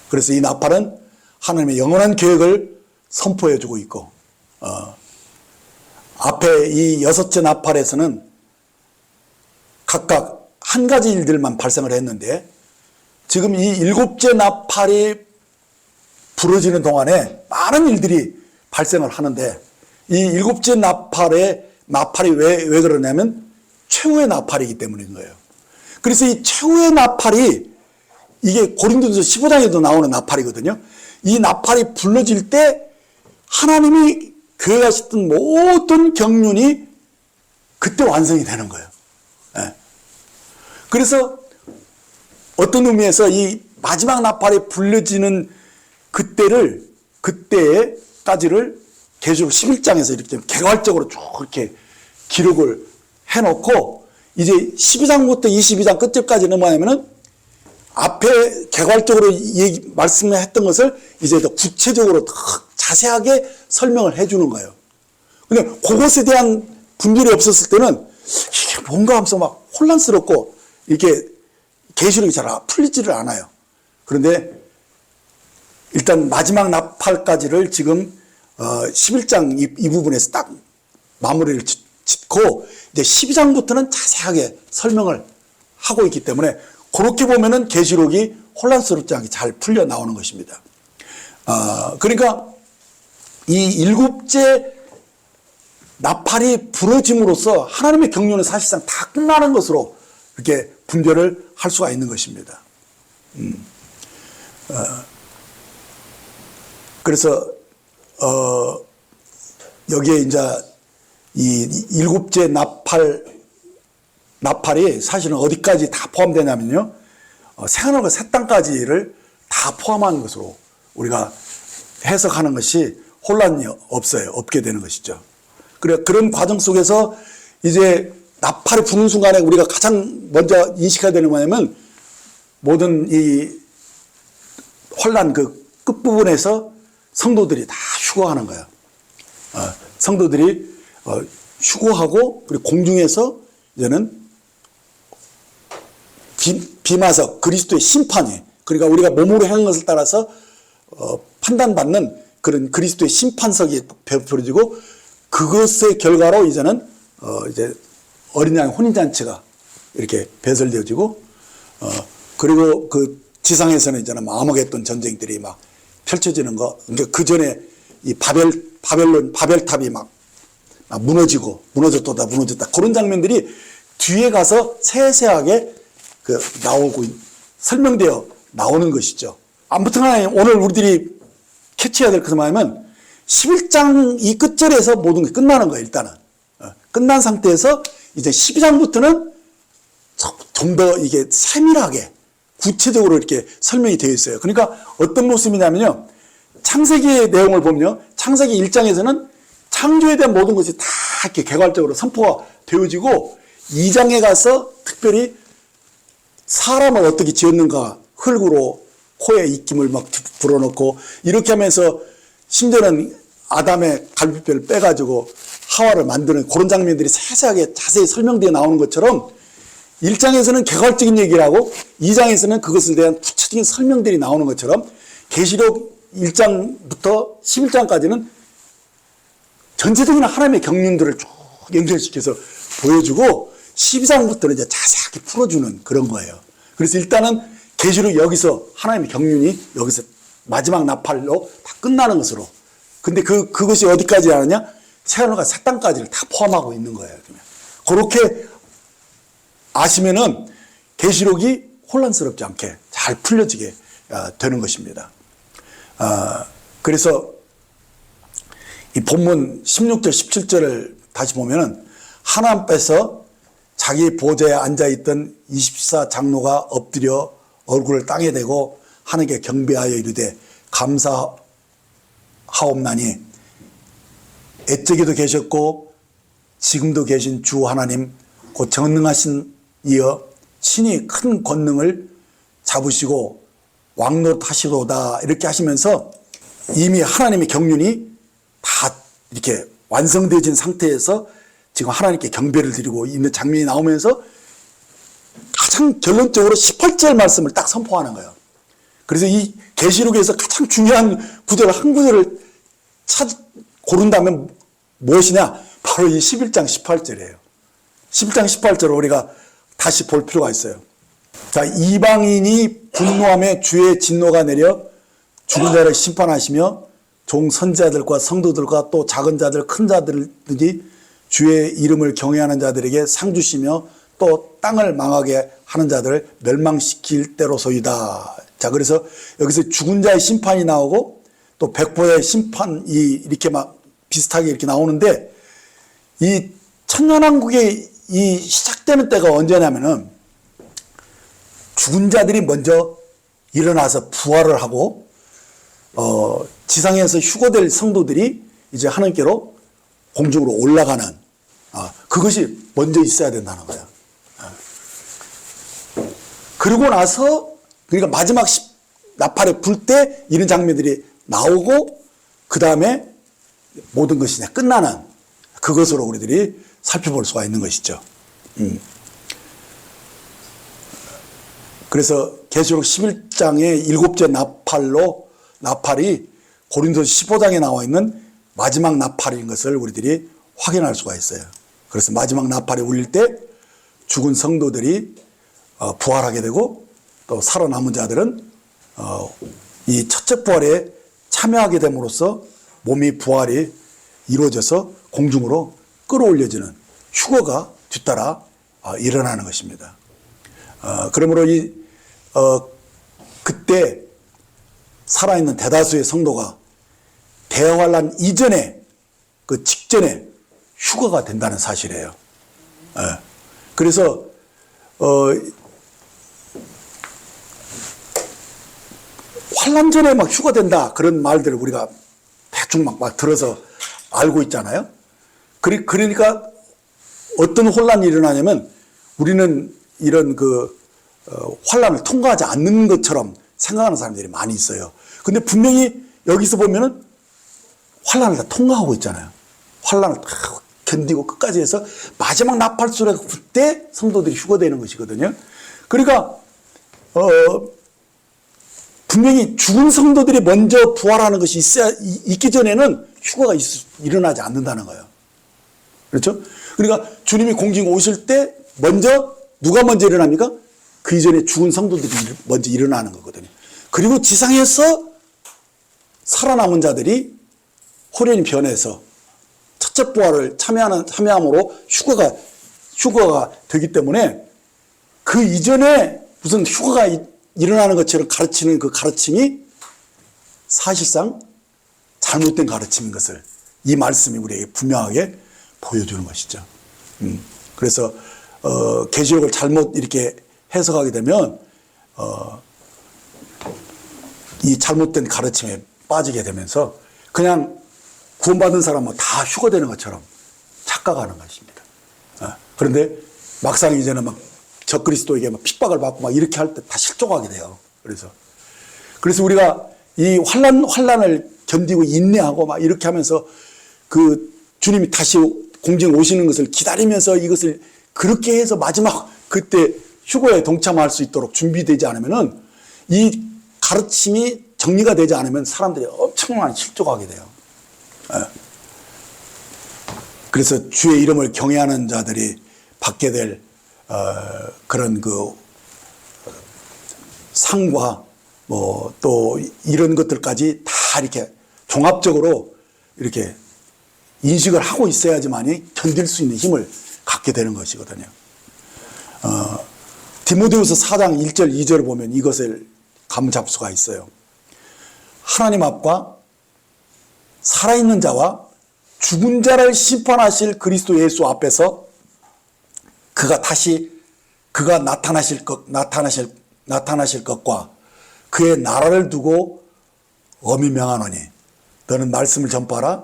그래서 이 나팔은 하나님의 영원한 계획을 선포해주고 있고, 앞에 이 여섯째 나팔에서는 각각 한 가지 일들만 발생을 했는데, 지금 이 일곱째 나팔이 부러지는 동안에 많은 일들이 발생을 하는데, 이 일곱째 나팔이 왜 그러냐면 최후의 나팔이기 때문인 거예요. 그래서 이 최후의 나팔이 이게 고린도전서 15장에도 나오는 나팔이거든요. 이 나팔이 불러질 때 하나님이 계획하셨던 모든 경륜이 그때 완성이 되는 거예요. 그래서 어떤 의미에서 이 마지막 나팔이 불려지는 그때까지를 계시록 11장에서 이렇게 개괄적으로 쭉 이렇게 기록을 해놓고, 이제 12장부터 22장 끝절까지는 뭐냐면은 앞에 개괄적으로 말씀했던 것을 이제 더 구체적으로 더 자세하게 설명을 해주는 거예요. 근데 그것에 대한 분별이 없었을 때는 이게 뭔가 하면서 막 혼란스럽고 이렇게 계시록이 잘 풀리지를 않아요. 그런데 일단 마지막 나팔까지를 지금 11장 이 부분에서 딱 마무리를 짓고, 이제 12장부터는 자세하게 설명을 하고 있기 때문에 그렇게 보면은 계시록이 혼란스럽지 않게 잘 풀려 나오는 것입니다. 그러니까 이 일곱째 나팔이 부러짐으로써 하나님의 경륜은 사실상 다 끝나는 것으로 이렇게 분별을 할 수가 있는 것입니다. 그래서 여기에 이제 이 일곱째 나팔이 사실은 어디까지 다 포함되냐면요, 새하늘과 새 땅까지를 다 포함한 것으로 우리가 해석하는 것이 혼란이 없게 되는 것이죠. 그래, 그런 과정 속에서 이제 나팔이 부는 순간에 우리가 가장 먼저 인식해야 되는 뭐냐면, 모든 이 혼란 그 끝부분에서 성도들이 다 휴거하는 거예요. 성도들이 휴거하고, 그리고 공중에서 이제는 비마석 그리스도의 심판이, 그러니까 우리가 몸으로 행한 것을 따라서 판단받는 그런 그리스도의 심판석이 베풀어지고, 그것의 결과로 이제는 이제 어린 양 혼인잔치가 이렇게 배설되어지고, 그리고 그 지상에서는 이제는 아마겟돈 전쟁들이 막 펼쳐지는 거. 그러니까 그 전에 이 바벨탑이 막 무너졌다 그런 장면들이 뒤에 가서 세세하게 설명되어 나오는 것이죠. 아무튼 오늘 우리들이 캐치해야 될 것은 뭐냐면 11장 이 끝절에서 모든 게 끝나는 거예요. 일단은 끝난 상태에서 이제 12장부터는 좀 더 이게 세밀하게 구체적으로 이렇게 설명이 되어 있어요. 그러니까 어떤 모습이냐면요, 창세기의 내용을 보면요, 창세기 1장에서는 창조에 대한 모든 것이 다 이렇게 개괄적으로 선포가 되어지고, 2장에 가서 특별히 사람을 어떻게 지었는가, 흙으로 코에 입김을 막 불어넣고 이렇게 하면서 심지어는 아담의 갈비뼈를 빼가지고 하와를 만드는 그런 장면들이 세세하게 자세히 설명되어 나오는 것처럼, 1장에서는 개괄적인 얘기를 하고 2장에서는 그것에 대한 구체적인 설명들이 나오는 것처럼, 계시록 1장부터 11장까지는 전체적인 하나님의 경륜들을 쭉 연결시켜서 보여주고, 12장부터는 이제 자세하게 풀어주는 그런 거예요. 그래서 일단은 계시록 여기서 하나님의 경륜이 여기서 마지막 나팔로 다 끝나는 것으로. 근데 그것이 어디까지 하느냐? 새하늘과 새 땅까지를 다 포함하고 있는 거예요. 그렇게 아시면은 계시록이 혼란스럽지 않게 잘 풀려지게 되는 것입니다. 그래서 이 본문 16절, 17절을 다시 보면은 하나님께서 자기 보좌에 앉아있던 24장로가 엎드려 얼굴을 땅에 대고 하나님께 경배하여 이르되 감사하옵나니 애적에도 계셨고 지금도 계신 주 하나님 곧 전능하신 이여 친히 큰 권능을 잡으시고 왕노릇하시로다 이렇게 하시면서 이미 하나님의 경륜이 다 이렇게 완성되어진 상태에서 지금 하나님께 경배를 드리고 있는 장면이 나오면서 가장 결론적으로 18절 말씀을 딱 선포하는 거예요. 그래서 이 계시록에서 가장 중요한 구절 한 구절을 고른다면 무엇이냐? 바로 이 11장 18절이에요. 11장 18절을 우리가 다시 볼 필요가 있어요. 자, 이방인이 분노하며 주의 진노가 내려 죽은 자를 심판하시며 종 선지자들과 성도들과 또 작은 자들 큰 자들이 주의 이름을 경외하는 자들에게 상 주시며 또 땅을 망하게 하는 자들을 멸망시킬 때로소이다. 자, 그래서 여기서 죽은 자의 심판이 나오고 또 백보자의 심판이 이렇게 막 비슷하게 이렇게 나오는데 이 천년왕국의 이 시작되는 때가 언제냐면은 죽은 자들이 먼저 일어나서 부활을 하고 지상에서 휴거될 성도들이 이제 하나님께로 공중으로 올라가는 그것이 먼저 있어야 된다는 거예요. 그러고 나서 그러니까 마지막 나팔에 불 때 이런 장면들이 나오고 그 다음에 모든 것이 끝나는 그것으로 우리들이 살펴볼 수가 있는 것이죠. 그래서 계시록 11장의 7째 나팔이 고린도서 15장에 나와 있는 마지막 나팔인 것을 우리들이 확인할 수가 있어요. 그래서 마지막 나팔이 울릴 때 죽은 성도들이 부활하게 되고 또 살아남은 자들은 이 첫째 부활에 참여하게 됨으로써 몸이 부활이 이루어져서 공중으로 끌어올려지는 휴거가 뒤따라 일어나는 것입니다. 그러므로 그때 살아있는 대다수의 성도가 대환란 이전에 그 직전에 휴거가 된다는 사실이에요. 그래서 환란 전에 막 휴거된다 그런 말들을 우리가 대충 막 들어서 알고 있잖아요. 그러니까 어떤 혼란이 일어나냐면 우리는 이런 환란을 통과하지 않는 것처럼 생각하는 사람들이 많이 있어요. 근데 분명히 여기서 보면은 환란을 다 통과하고 있잖아요. 환란을 다 견디고 끝까지 해서 마지막 나팔 소리가 불 때 성도들이 휴거되는 것이거든요. 그러니까 분명히 죽은 성도들이 먼저 부활하는 것이 있기 전에는 휴거가 일어나지 않는다는 거예요. 그렇죠? 그러니까 주님이 공중 오실 때 누가 먼저 일어납니까? 그 이전에 죽은 성도들이 먼저 일어나는 거거든요. 그리고 지상에서 살아남은 자들이 호련히 변해서 첫째 부활을 참여함으로 휴거가 되기 때문에 그 이전에 무슨 휴거가 일어나는 것처럼 가르치는 그 가르침이 사실상 잘못된 가르침인 것을 이 말씀이 우리에게 분명하게 보여주는 것이죠. 그래서 계시록을 잘못 이렇게 해석하게 되면 이 잘못된 가르침에 빠지게 되면서 그냥 구원받은 사람은 다 휴거되는 것처럼 착각하는 것입니다. 그런데 막상 이제는 막 적그리스도에게 막 핍박을 받고 막 이렇게 할 때 다 실족하게 돼요. 그래서 우리가 이 환란을 견디고 인내하고 막 이렇게 하면서 그 주님이 다시 공중에 오시는 것을 기다리면서 이것을 그렇게 해서 마지막 그때 휴거에 동참할 수 있도록 준비되지 않으면은 이 가르침이 정리가 되지 않으면 사람들이 엄청나게 실족하게 돼요. 그래서 주의 이름을 경외하는 자들이 받게 될 그런 상과 또 이런 것들까지 다 이렇게 종합적으로 이렇게 인식을 하고 있어야지만이 견딜 수 있는 힘을 갖게 되는 것이거든요. 디모데후서 4장 1절 2절을 보면 이것을 감잡을 수가 있어요. 하나님 앞과 살아있는 자와 죽은 자를 심판하실 그리스도 예수 앞에서 그가 나타나실 것과 그의 나라를 두고 엄히 명하노니 너는 말씀을 전파하라.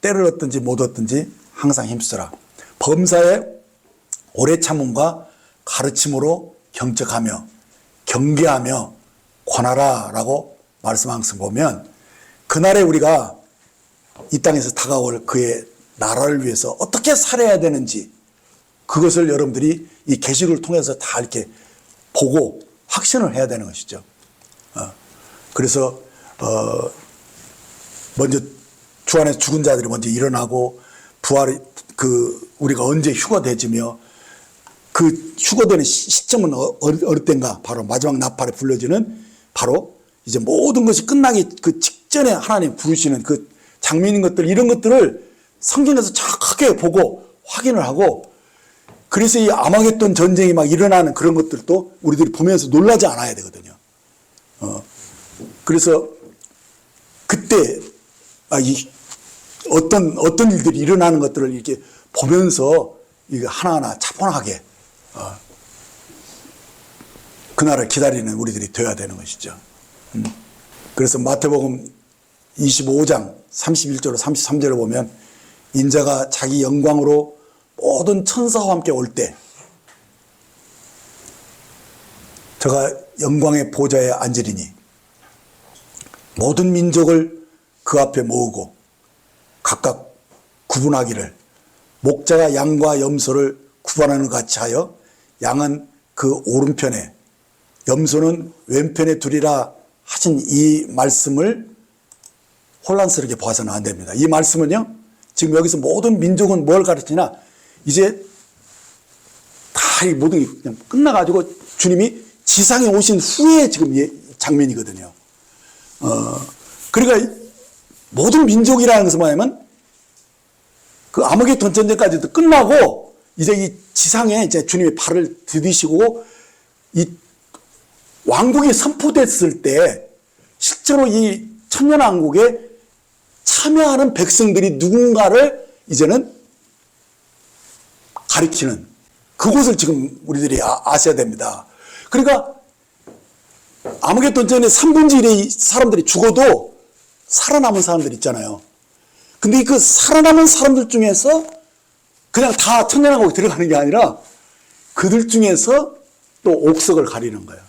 때를 얻든지 못 얻든지 항상 힘쓰라. 범사에 오래 참음과 가르침으로 경책하며 경계하며 권하라 라고 말씀하신 보면 그날에 우리가 이 땅에서 다가올 그의 나라를 위해서 어떻게 살아야 되는지 그것을 여러분들이 이 계시를 통해서 다 이렇게 보고 확신을 해야 되는 것이죠. 그래서 먼저 주 안에서 죽은 자들이 먼저 일어나고 부활이 우리가 언제 휴거되지며 그 휴거되는 시점은 어느 때인가 바로 마지막 나팔에 불려지는 바로 이제 모든 것이 끝나기 그 직전에 하나님 부르시는 그 장면인 것들 이런 것들을 성경에서 정확하게 보고 확인을 하고 그래서 이 아마겟돈 전쟁이 막 일어나는 그런 것들도 우리들이 보면서 놀라지 않아야 되거든요. 그래서 그때 어떤 일들이 일어나는 것들을 이렇게 보면서 이게 하나하나 차분하게 그날을 기다리는 우리들이 되어야 되는 것이죠. 그래서 마태복음 25장 31절로 33절을 보면 인자가 자기 영광으로 모든 천사와 함께 올 때 저가 영광의 보좌에 앉으리니 모든 민족을 그 앞에 모으고 각각 구분하기를 목자가 양과 염소를 구분하는 것 같이 하여 양은 그 오른편에 염소는 왼편에 두리라 하신 이 말씀을 혼란스럽게 봐서는 안 됩니다. 이 말씀은요 지금 여기서 모든 민족은 뭘 가르치냐 이제 다 이 모든 게 그냥 끝나가지고 주님이 지상에 오신 후에 지금 장면이거든요. 그러니까 모든 민족이라는 것은 뭐냐면 그 아마겟돈 전쟁까지도 끝나고 이제 이 지상에 이제 주님의 발을 디디시고 이 왕국이 선포됐을 때 실제로 이 천년왕국에 참여하는 백성들이 누군가를 이제는 가리키는 그곳을 지금 우리들이 아셔야 됩니다. 그러니까 아마겟돈 전에 3분의 1의 사람들이 죽어도 살아남은 사람들 있잖아요. 근데 그 살아남은 사람들 중에서 그냥 다 천년왕국에 들어가는 게 아니라 그들 중에서 또 옥석을 가리는 거예요.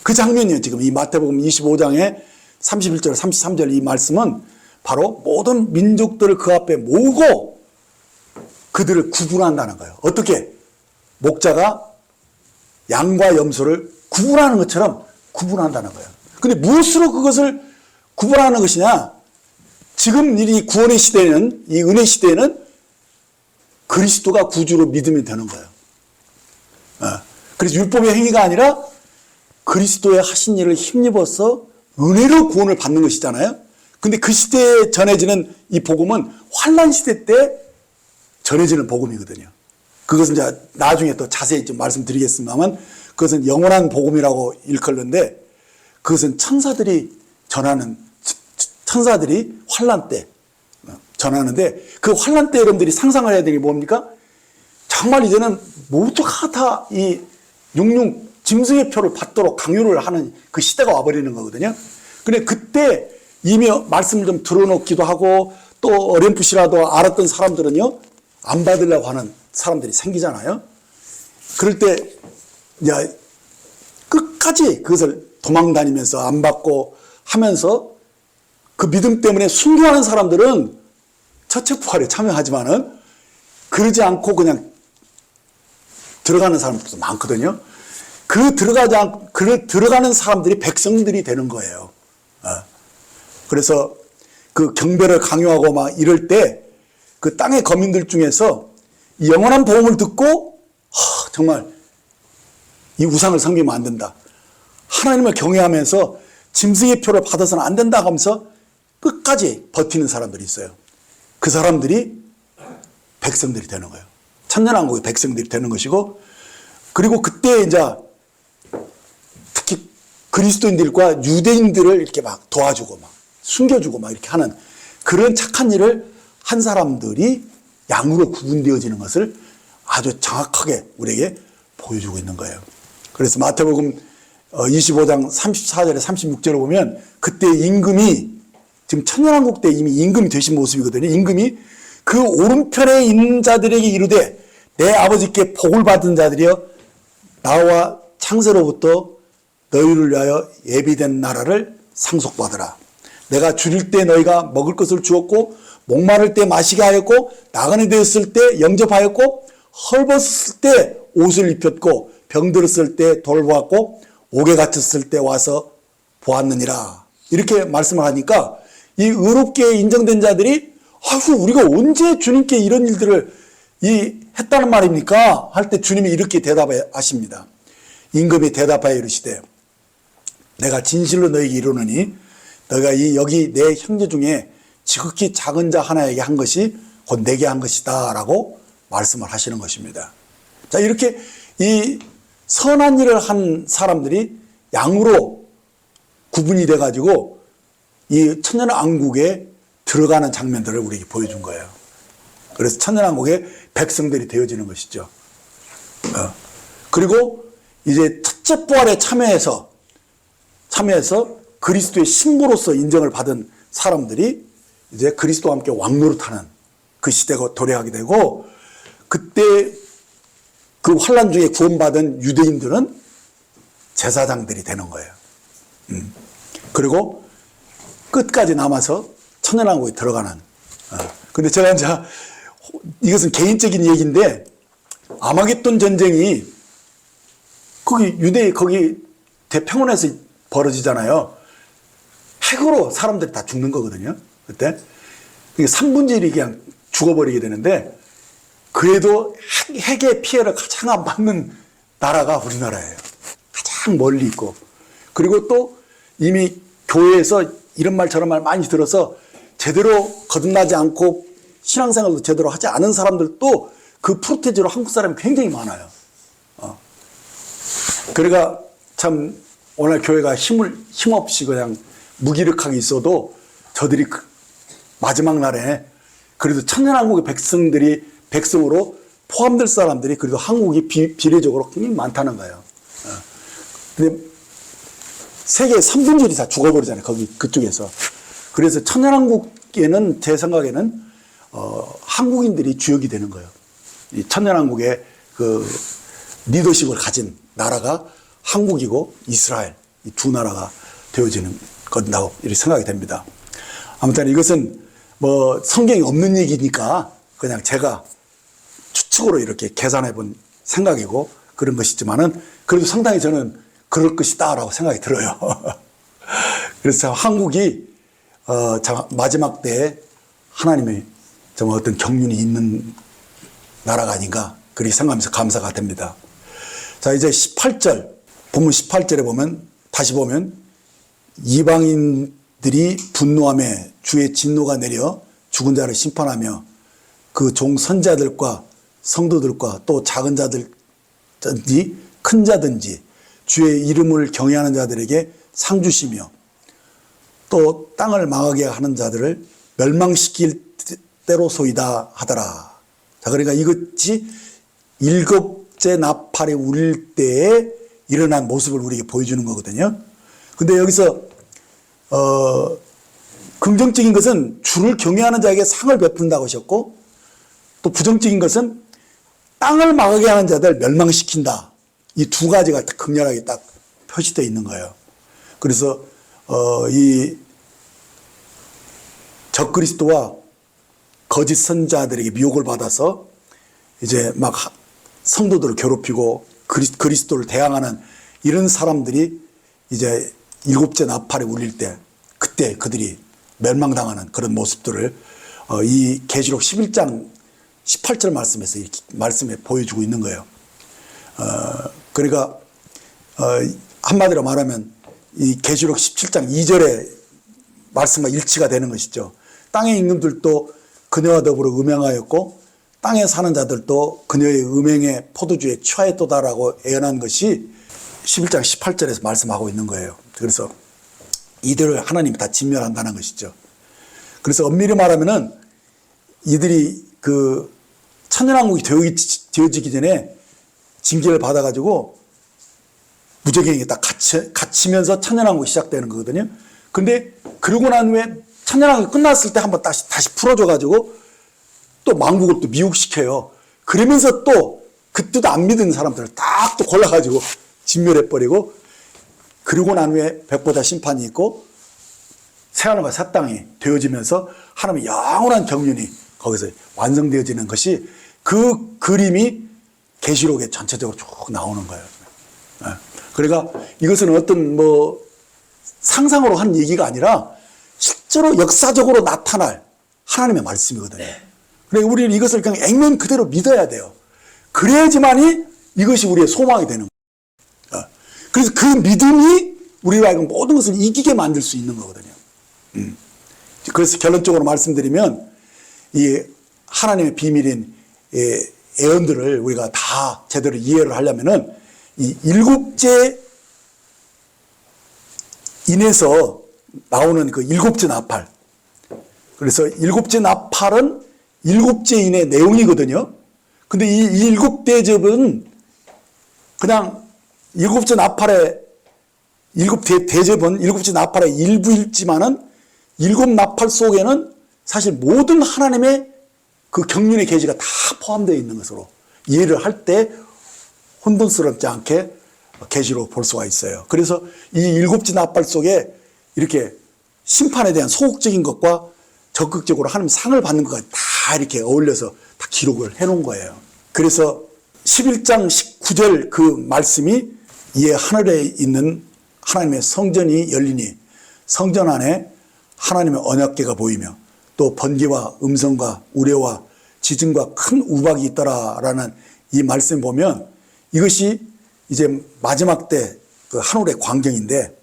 그 장면이에요. 지금 이 마태복음 25장에 31절, 33절 이 말씀은 바로 모든 민족들을 그 앞에 모으고 그들을 구분한다는 거예요. 어떻게? 목자가 양과 염소를 구분하는 것처럼 구분한다는 거예요. 근데 무엇으로 그것을 구분하는 것이냐? 지금 이 구원의 시대는, 이 은혜 시대는 그리스도가 구주로 믿으면 되는 거예요. 그래서 율법의 행위가 아니라 그리스도의 하신 일을 힘입어서 은혜로 구원을 받는 것이잖아요. 근데 그 시대에 전해지는 이 복음은 환란 시대 때 전해지는 복음이거든요. 그것은 이제 나중에 또 자세히 좀 말씀드리겠습니다만 그것은 영원한 복음이라고 일컬는데 그것은 천사들이 환란 때 전하는데 그 환란 때 여러분들이 상상을 해야 되는 게 뭡니까? 정말 이제는 모두가 다 이 짐승의 표를 받도록 강요를 하는 그 시대가 와버리는 거거든요. 근데 그때 이미 말씀을 좀 들어놓기도 하고 또 어렴풋이라도 알았던 사람들은요 안 받으려고 하는 사람들이 생기잖아요. 그럴 때 이제 끝까지 그것을 도망다니면서 안 받고 하면서 그 믿음 때문에 순교하는 사람들은 처체부활에 참여하지만은 그러지 않고 그냥 들어가는 사람들도 많거든요. 들어가는 사람들이 백성들이 되는 거예요. 그래서 그 경배를 강요하고 막 이럴 때 그 땅의 거민들 중에서 이 영원한 복음을 듣고 정말 이 우상을 섬기면 안 된다. 하나님을 경외하면서 짐승의 표를 받아서는 안 된다고 하면서 끝까지 버티는 사람들이 있어요. 그 사람들이 백성들이 되는 거예요. 천년왕국의 백성들이 되는 것이고, 그리고 그때 이제 특히 그리스도인들과 유대인들을 이렇게 막 도와주고 막 숨겨주고 막 이렇게 하는 그런 착한 일을 한 사람들이 양으로 구분되어지는 것을 아주 정확하게 우리에게 보여주고 있는 거예요. 그래서 마태복음 25장 34절에 36절을 보면 그때 임금이, 지금 천년왕국 때 이미 임금이 되신 모습이거든요. 임금이 그 오른편에 있는 자들에게 이르되 내 아버지께 복을 받은 자들이여 나와 창세로부터 너희를 위하여 예비된 나라를 상속받으라. 내가 줄일 때 너희가 먹을 것을 주었고 목마를 때 마시게 하였고 나그네 되었을 때 영접하였고 헐벗었을 때 옷을 입혔고 병들었을 때 돌보았고 옥에 갇혔을 때 와서 보았느니라. 이렇게 말씀을 하니까 이 의롭게 인정된 자들이 아이고 우리가 언제 주님께 이런 일들을 했다는 말입니까? 할 때 주님이 이렇게 대답하십니다. 임금이 대답하여 이르시되 내가 진실로 너에게 이르노니 너희가 여기 내 형제 중에 지극히 작은 자 하나에게 한 것이 곧 내게 한 것이다 라고 말씀을 하시는 것입니다. 자, 이렇게 이 선한 일을 한 사람들이 양으로 구분이 돼가지고 이 천년왕국에 들어가는 장면들을 우리에게 보여준 거예요. 그래서 천년왕국의 백성들이 되어지는 것이죠. 그리고 이제 첫째 부활에 참여해서 그리스도의 신부로서 인정을 받은 사람들이 이제 그리스도와 함께 왕노릇하는 그 시대가 도래하게 되고, 그때 그 환란 중에 구원받은 유대인들은 제사장들이 되는 거예요. 그리고 끝까지 남아서 천년왕국에 들어가는. 근데 제가 이제 이것은 개인적인 얘기인데 아마겟돈 전쟁이 거기 대평원에서 벌어지잖아요. 핵으로 사람들이 다 죽는 거거든요. 그때 3분의 1이 그냥 죽어버리게 되는데 그래도 핵의 피해를 가장 안 받는 나라가 우리나라예요. 가장 멀리 있고, 그리고 또 이미 교회에서 이런 말 저런 말 많이 들어서 제대로 거듭나지 않고 신앙생활도 제대로 하지 않은 사람들도 그 프로테지로 한국 사람이 굉장히 많아요. 그러니까 참 오늘 교회가 힘없이 그냥 무기력하게 있어도 저들이 마지막 날에 그래도 천년왕국의 백성으로 포함될 사람들이 그래도 한국이 비례적으로 굉장히 많다는 거예요. 근데 세계 3분의 1이 다 죽어버리잖아요. 그쪽에서. 그래서 천년왕국에는 제 생각에는 한국인들이 주역이 되는 거예요. 이 천년왕국의 그 리더십을 가진 나라가 한국이고 이스라엘, 이 두 나라가 되어지는 건다고 이렇게 생각이 됩니다. 아무튼 이것은 뭐 성경이 없는 얘기니까 그냥 제가 추측으로 이렇게 계산해 본 생각이고 그런 것이지만은 그래도 상당히 저는 그럴 것이다라고 생각이 들어요. 그래서 한국이 마지막 때에 하나님의 정말 어떤 경륜이 있는 나라가 아닌가 그렇게 생각하면서 감사가 됩니다. 자, 이제 18절, 본문 18절에 보면, 다시 보면, 이방인들이 분노하며 주의 진노가 내려 죽은 자를 심판하며 그 종 선자들과 성도들과 또 작은 자들든지 큰 자든지 주의 이름을 경외하는 자들에게 상 주시며 또 땅을 망하게 하는 자들을 멸망시킬 때로소이다 하더라. 자, 그러니까 이것이 일곱째 나팔이 울릴 때에 일어난 모습을 우리에게 보여주는 거거든요. 근데 여기서 긍정적인 것은 주를 경외하는 자에게 상을 베푼다고 하셨고, 또 부정적인 것은 땅을 망하게 하는 자들 멸망시킨다. 이 두 가지가 극렬하게 딱 표시되어 있는 거예요. 그래서 이 적그리스도와 거짓 선자들에게 미혹을 받아서 이제 막 성도들을 괴롭히고 그리스도를 대항하는 이런 사람들이 이제 일곱째 나팔이 울릴 때 그때 그들이 멸망당하는 그런 모습들을 이 계시록 11장 18절 말씀에서 이렇게 말씀에 보여주고 있는 거예요. 그러니까 한마디로 말하면 이 계시록 17장 2절의 말씀과 일치가 되는 것이죠. 땅의 임금들도 그녀와 더불어 음행하였고 땅에 사는 자들도 그녀의 음행의 포도주에 취하였도다라고 예언한 것이 11장 18절에서 말씀하고 있는 거예요. 그래서 이들을 하나님이 다 진멸한다는 것이죠. 그래서 엄밀히 말하면은 이들이 그 천년왕국이 되어지기 전에 징계를 받아가지고 무적행에 딱 갇히면서 천년왕국이 시작되는 거거든요. 근데 그러고 난 후에 천년왕국이 끝났을 때 한번 다시 풀어줘가지고 또 망국을 또 미혹시켜요. 그러면서 또 그 뜻 안 믿은 사람들을 딱 또 골라가지고 진멸해버리고 그러고 난 후에 백보자 심판이 있고 새하늘과 새 땅이 되어지면서 하나님의 영원한 경륜이 거기서 완성되어지는 것이 그 그림이 계시록에 전체적으로 쭉 나오는 거예요. 그러니까 이것은 어떤 뭐 상상으로 한 얘기가 아니라 실제로 역사적으로 나타날 하나님의 말씀이거든요. 그러니까 우리는 이것을 그냥 액면 그대로 믿어야 돼요. 그래야지만이 이것이 우리의 소망이 되는 거예요. 그래서 그 믿음이 우리로 하여금 모든 것을 이기게 만들 수 있는 거거든요. 그래서 결론적으로 말씀드리면 이 하나님의 비밀인 예언들을 우리가 다 제대로 이해를 하려면은 이 일곱째 인에서 나오는 그 일곱째 나팔. 그래서 일곱째 나팔은 일곱째 인의 내용이거든요. 근데 이 일곱 대접은 그냥 일곱째 나팔의 일곱 대접은 일곱째 나팔의 일부일지만은 일곱 나팔 속에는 사실 모든 하나님의 그 경륜의 계시가 다 포함되어 있는 것으로 이해를 할 때 혼돈스럽지 않게 계시로 볼 수가 있어요. 그래서 이 일곱째 나팔 속에 이렇게 심판에 대한 소극적인 것과 적극적으로 하나님 상을 받는 것까지 다 이렇게 어울려서 다 기록을 해놓은 거예요. 그래서 11장 19절 그 말씀이 이에 하늘에 있는 하나님의 성전이 열리니 성전 안에 하나님의 언약궤가 보이며 또 번개와 음성과 우레와 지진과 큰 우박이 있더라라는 이 말씀 보면 이것이 이제 마지막 때 그 하늘의 광경인데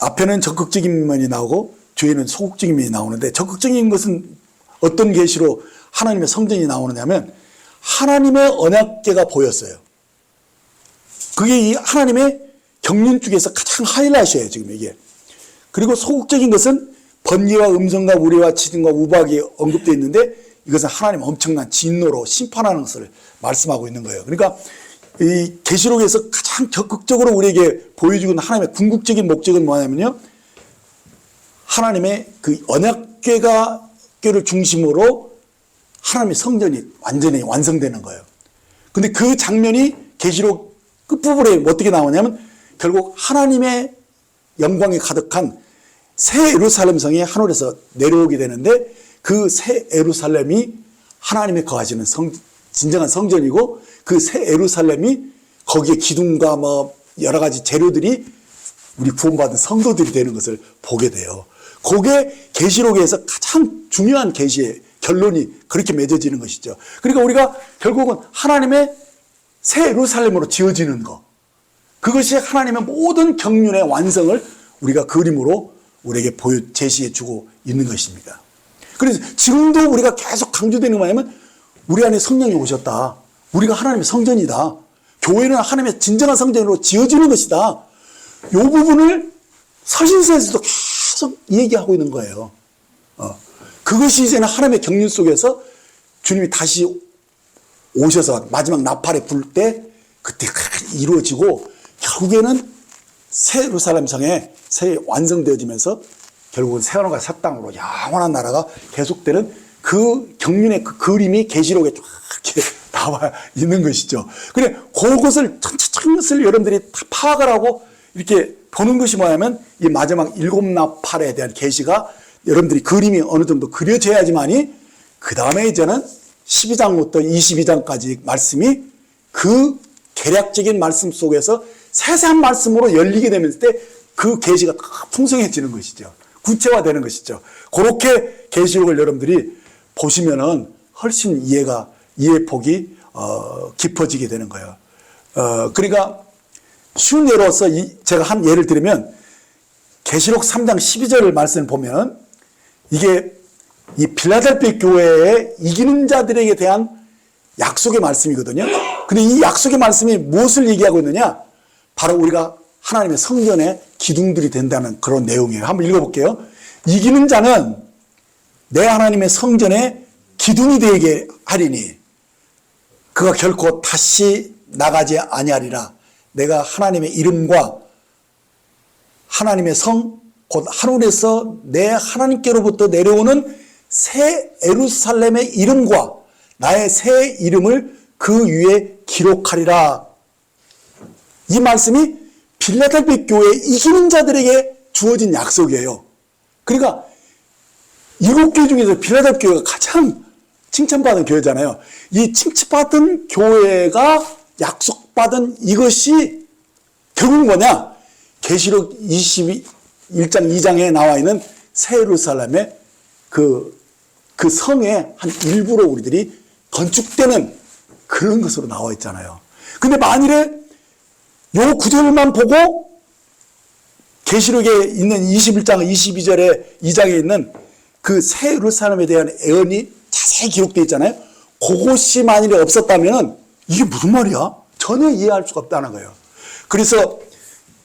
앞에는 적극적인 면이 나오고 뒤에는 소극적인 면이 나오는데 적극적인 것은 어떤 계시로 하나님의 성전이 나오느냐면 하나님의 언약궤가 보였어요. 그게 이 하나님의 경륜 중에서 가장 하이라이트예요, 지금 이게. 그리고 소극적인 것은 번개와 음성과 우레와 지진과 우박이 언급되어 있는데 이것은 하나님 엄청난 진노로 심판하는 것을 말씀하고 있는 거예요. 그러니까 이 계시록에서 가장 적극적으로 우리에게 보여주고 있는 하나님의 궁극적인 목적은 뭐냐면요. 하나님의 그 언약궤를 중심으로 하나님의 성전이 완전히 완성되는 거예요. 근데 그 장면이 계시록 끝부분에 어떻게 나오냐면 결국 하나님의 영광이 가득한 새 예루살렘 성이 하늘에서 내려오게 되는데 그 새 예루살렘이 하나님이 거하시는 진정한 성전이고 그 새 예루살렘이 거기에 기둥과 뭐 여러 가지 재료들이 우리 구원받은 성도들이 되는 것을 보게 돼요. 그게 계시록에서 가장 중요한 계시의 결론이 그렇게 맺어지는 것이죠. 그러니까 우리가 결국은 하나님의 새 예루살렘으로 지어지는 것, 그것이 하나님의 모든 경륜의 완성을 우리가 그림으로 우리에게 제시해 주고 있는 것입니다. 그래서 지금도 우리가 계속 강조되는 거 뭐냐면 우리 안에 성령이 오셨다. 우리가 하나님의 성전이다. 교회는 하나님의 진정한 성전으로 지어지는 것이다. 이 부분을 서신서에서도 계속 얘기하고 있는 거예요. 그것이 이제는 하나님의 경륜 속에서 주님이 다시 오셔서 마지막 나팔에 불 때 그때 이루어지고 결국에는 새 예루살렘 성에 새 완성되어지면서 결국은 새 하늘과 새 땅으로 영원한 나라가 계속되는 그 경륜의 그 그림이 계시록에 쫙 이렇게 나와 있는 것이죠. 그래 그것을 전체적인 여러분들이 다 파악을 하고 이렇게 보는 것이 뭐냐면 이 마지막 일곱 나팔에 대한 계시가 여러분들이 그림이 어느 정도 그려져야지만이 그 다음에 이제는 12장부터 22장까지 말씀이 그 계략적인 말씀 속에서 세세한 말씀으로 열리게 되면서 그 계시가 다 풍성해지는 것이죠. 구체화되는 것이죠. 그렇게 계시록을 여러분들이 보시면은 훨씬 이해 폭이 깊어지게 되는 거예요. 그러니까 쉬운 예로서 제가 한 예를 들면 계시록 3장 12절 말씀을 보면 이게 이 빌라델피아 교회에 이기는 자들에게 대한 약속의 말씀이거든요. 근데 이 약속의 말씀이 무엇을 얘기하고 있느냐? 바로 우리가 하나님의 성전의 기둥들이 된다는 그런 내용이에요. 한번 읽어볼게요. 이기는 자는 내 하나님의 성전의 기둥이 되게 하리니 그가 결코 다시 나가지 아니하리라. 내가 하나님의 이름과 하나님의 성 곧 하늘에서 내 하나님께로부터 내려오는 새 예루살렘의 이름과 나의 새 이름을 그 위에 기록하리라. 이 말씀이 빌라델피아 교회 이기는 자들에게 주어진 약속이에요. 그러니까 7교회 중에서 빌라델피아 교회가 가장 칭찬받은 교회잖아요. 이 칭찬받은 교회가 약속받은 이것이 결국은 뭐냐? 계시록 21장 2장에 나와 있는 새 예루살렘의 그 성의 한 일부로 우리들이 건축되는 그런 것으로 나와 있잖아요. 근데 만일에 요 구절만 보고 계시록에 있는 21장 22절에 2장에 있는 그 새 예루살렘에 대한 예언이 자세히 기록되어 있잖아요. 그것이 만일에 없었다면 이게 무슨 말이야? 전혀 이해할 수가 없다는 거예요. 그래서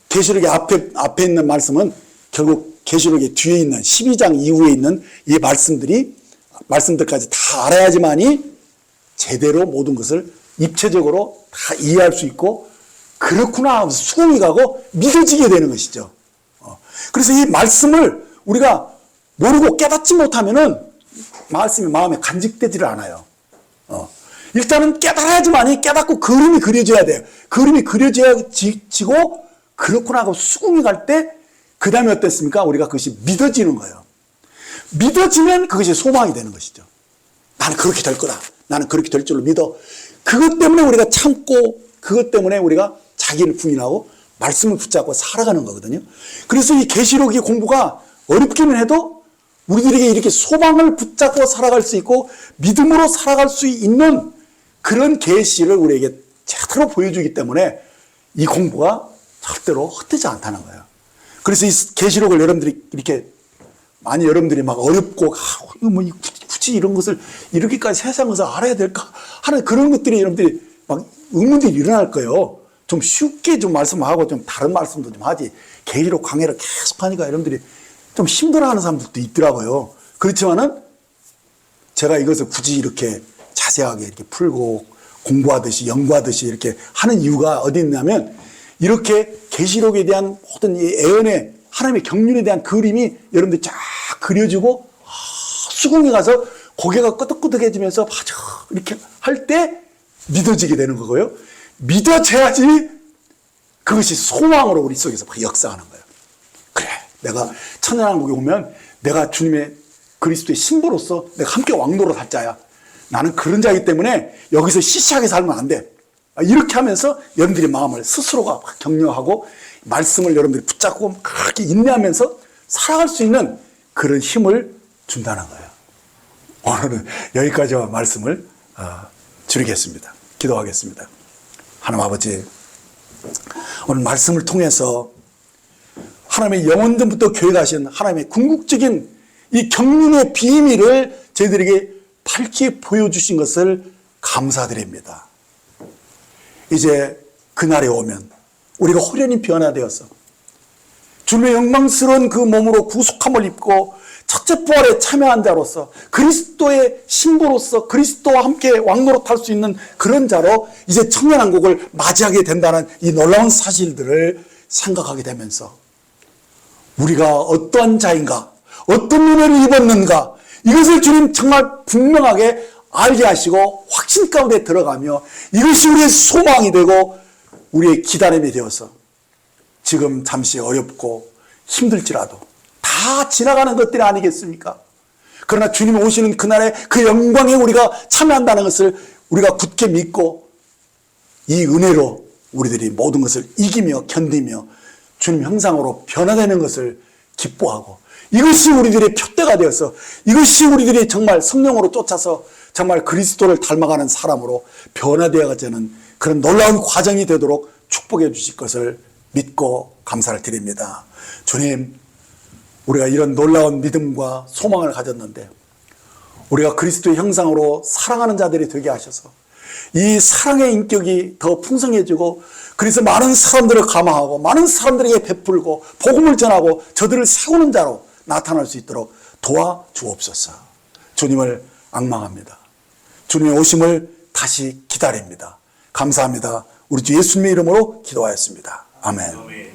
계시록의 앞에 있는 말씀은 결국 계시록의 뒤에 있는 12장 이후에 있는 이 말씀들까지 다 알아야지만이 제대로 모든 것을 입체적으로 다 이해할 수 있고 그렇구나 하면서 수긍이 가고 믿어지게 되는 것이죠. 그래서 이 말씀을 우리가 모르고 깨닫지 못하면은 말씀이 마음에 간직되지를 않아요. 일단은 깨달아야지만이 깨닫고 그림이 그려져야 돼요. 그림이 그려지고 그렇구나 하고 수긍이 갈 때 그 다음에 어땠습니까? 우리가 그것이 믿어지는 거예요. 믿어지면 그것이 소망이 되는 것이죠. 나는 그렇게 될 거다. 나는 그렇게 될 줄로 믿어. 그것 때문에 우리가 참고 그것 때문에 우리가 자기를 부인하고 말씀을 붙잡고 살아가는 거거든요. 그래서 이 계시록의 공부가 어렵기는 해도 우리들에게 이렇게 소망을 붙잡고 살아갈 수 있고 믿음으로 살아갈 수 있는 그런 계시를 우리에게 제대로 보여주기 때문에 이 공부가 절대로 헛되지 않다는 거예요. 그래서 이 계시록을 여러분들이 이렇게 많이 여러분들이 막 어렵고 뭐 굳이 이런 것을 이렇게까지 세상에서 알아야 될까 하는 그런 것들이 여러분들이 막 의문들이 일어날 거예요. 좀 쉽게 좀 말씀하고 좀 다른 말씀도 좀 하지. 계시록 강의를 계속 하니까 여러분들이 좀 힘들어하는 사람들도 있더라고요. 그렇지만은 제가 이것을 굳이 이렇게 자세하게 이렇게 풀고 공부하듯이 연구하듯이 이렇게 하는 이유가 어디 있냐면 이렇게 계시록에 대한 모든 이 예언의 하나님의 경륜에 대한 그림이 여러분들 쫙 그려지고 수긍이 가서 고개가 끄덕끄덕해지면서 맞아 이렇게 할 때 믿어지게 되는 거고요. 믿어져야지 그것이 소망으로 우리 속에서 막 역사하는 거예요. 그래 내가 천연왕국에 오면 내가 주님의 그리스도의 신부로서 내가 함께 왕노로 살 자야. 나는 그런 자이기 때문에 여기서 시시하게 살면 안 돼. 이렇게 하면서 여러분들의 마음을 스스로가 격려하고 말씀을 여러분들이 붙잡고 그렇게 인내하면서 살아갈 수 있는 그런 힘을 준다는 거예요. 오늘은 여기까지와 말씀을 줄이겠습니다. 기도하겠습니다. 하나님 아버지, 오늘 말씀을 통해서 하나님의 영원전부터 교회가신 하나님의 궁극적인 이 경륜의 비밀을 저희들에게 밝히 보여주신 것을 감사드립니다. 이제 그날에 오면 우리가 호련히 변화되어서 주님의 영광스러운 그 몸으로 구속함을 입고 첫째 부활에 참여한 자로서 그리스도의 신부로서 그리스도와 함께 왕노릇할 수 있는 그런 자로 이제 청년왕국을 맞이하게 된다는 이 놀라운 사실들을 생각하게 되면서 우리가 어떠한 자인가, 어떤 은혜를 입었는가, 이것을 주님 정말 분명하게 알게 하시고 확신 가운데 들어가며 이것이 우리의 소망이 되고 우리의 기다림이 되어서 지금 잠시 어렵고 힘들지라도 다 지나가는 것들이 아니겠습니까? 그러나 주님이 오시는 그날에 그 영광에 우리가 참여한다는 것을 우리가 굳게 믿고 이 은혜로 우리들이 모든 것을 이기며 견디며 주님 형상으로 변화되는 것을 기뻐하고 이것이 우리들의 표대가 되어서 이것이 우리들이 정말 성령으로 쫓아서 정말 그리스도를 닮아가는 사람으로 변화되어가는 그런 놀라운 과정이 되도록 축복해 주실 것을 믿고 감사를 드립니다. 주님, 우리가 이런 놀라운 믿음과 소망을 가졌는데 우리가 그리스도의 형상으로 사랑하는 자들이 되게 하셔서 이 사랑의 인격이 더 풍성해지고 그래서 많은 사람들을 감화하고 많은 사람들에게 베풀고 복음을 전하고 저들을 세우는 자로 나타날 수 있도록 도와주옵소서. 주님을 앙망합니다. 주님의 오심을 다시 기다립니다. 감사합니다. 우리 주 예수님의 이름으로 기도하였습니다. 아멘.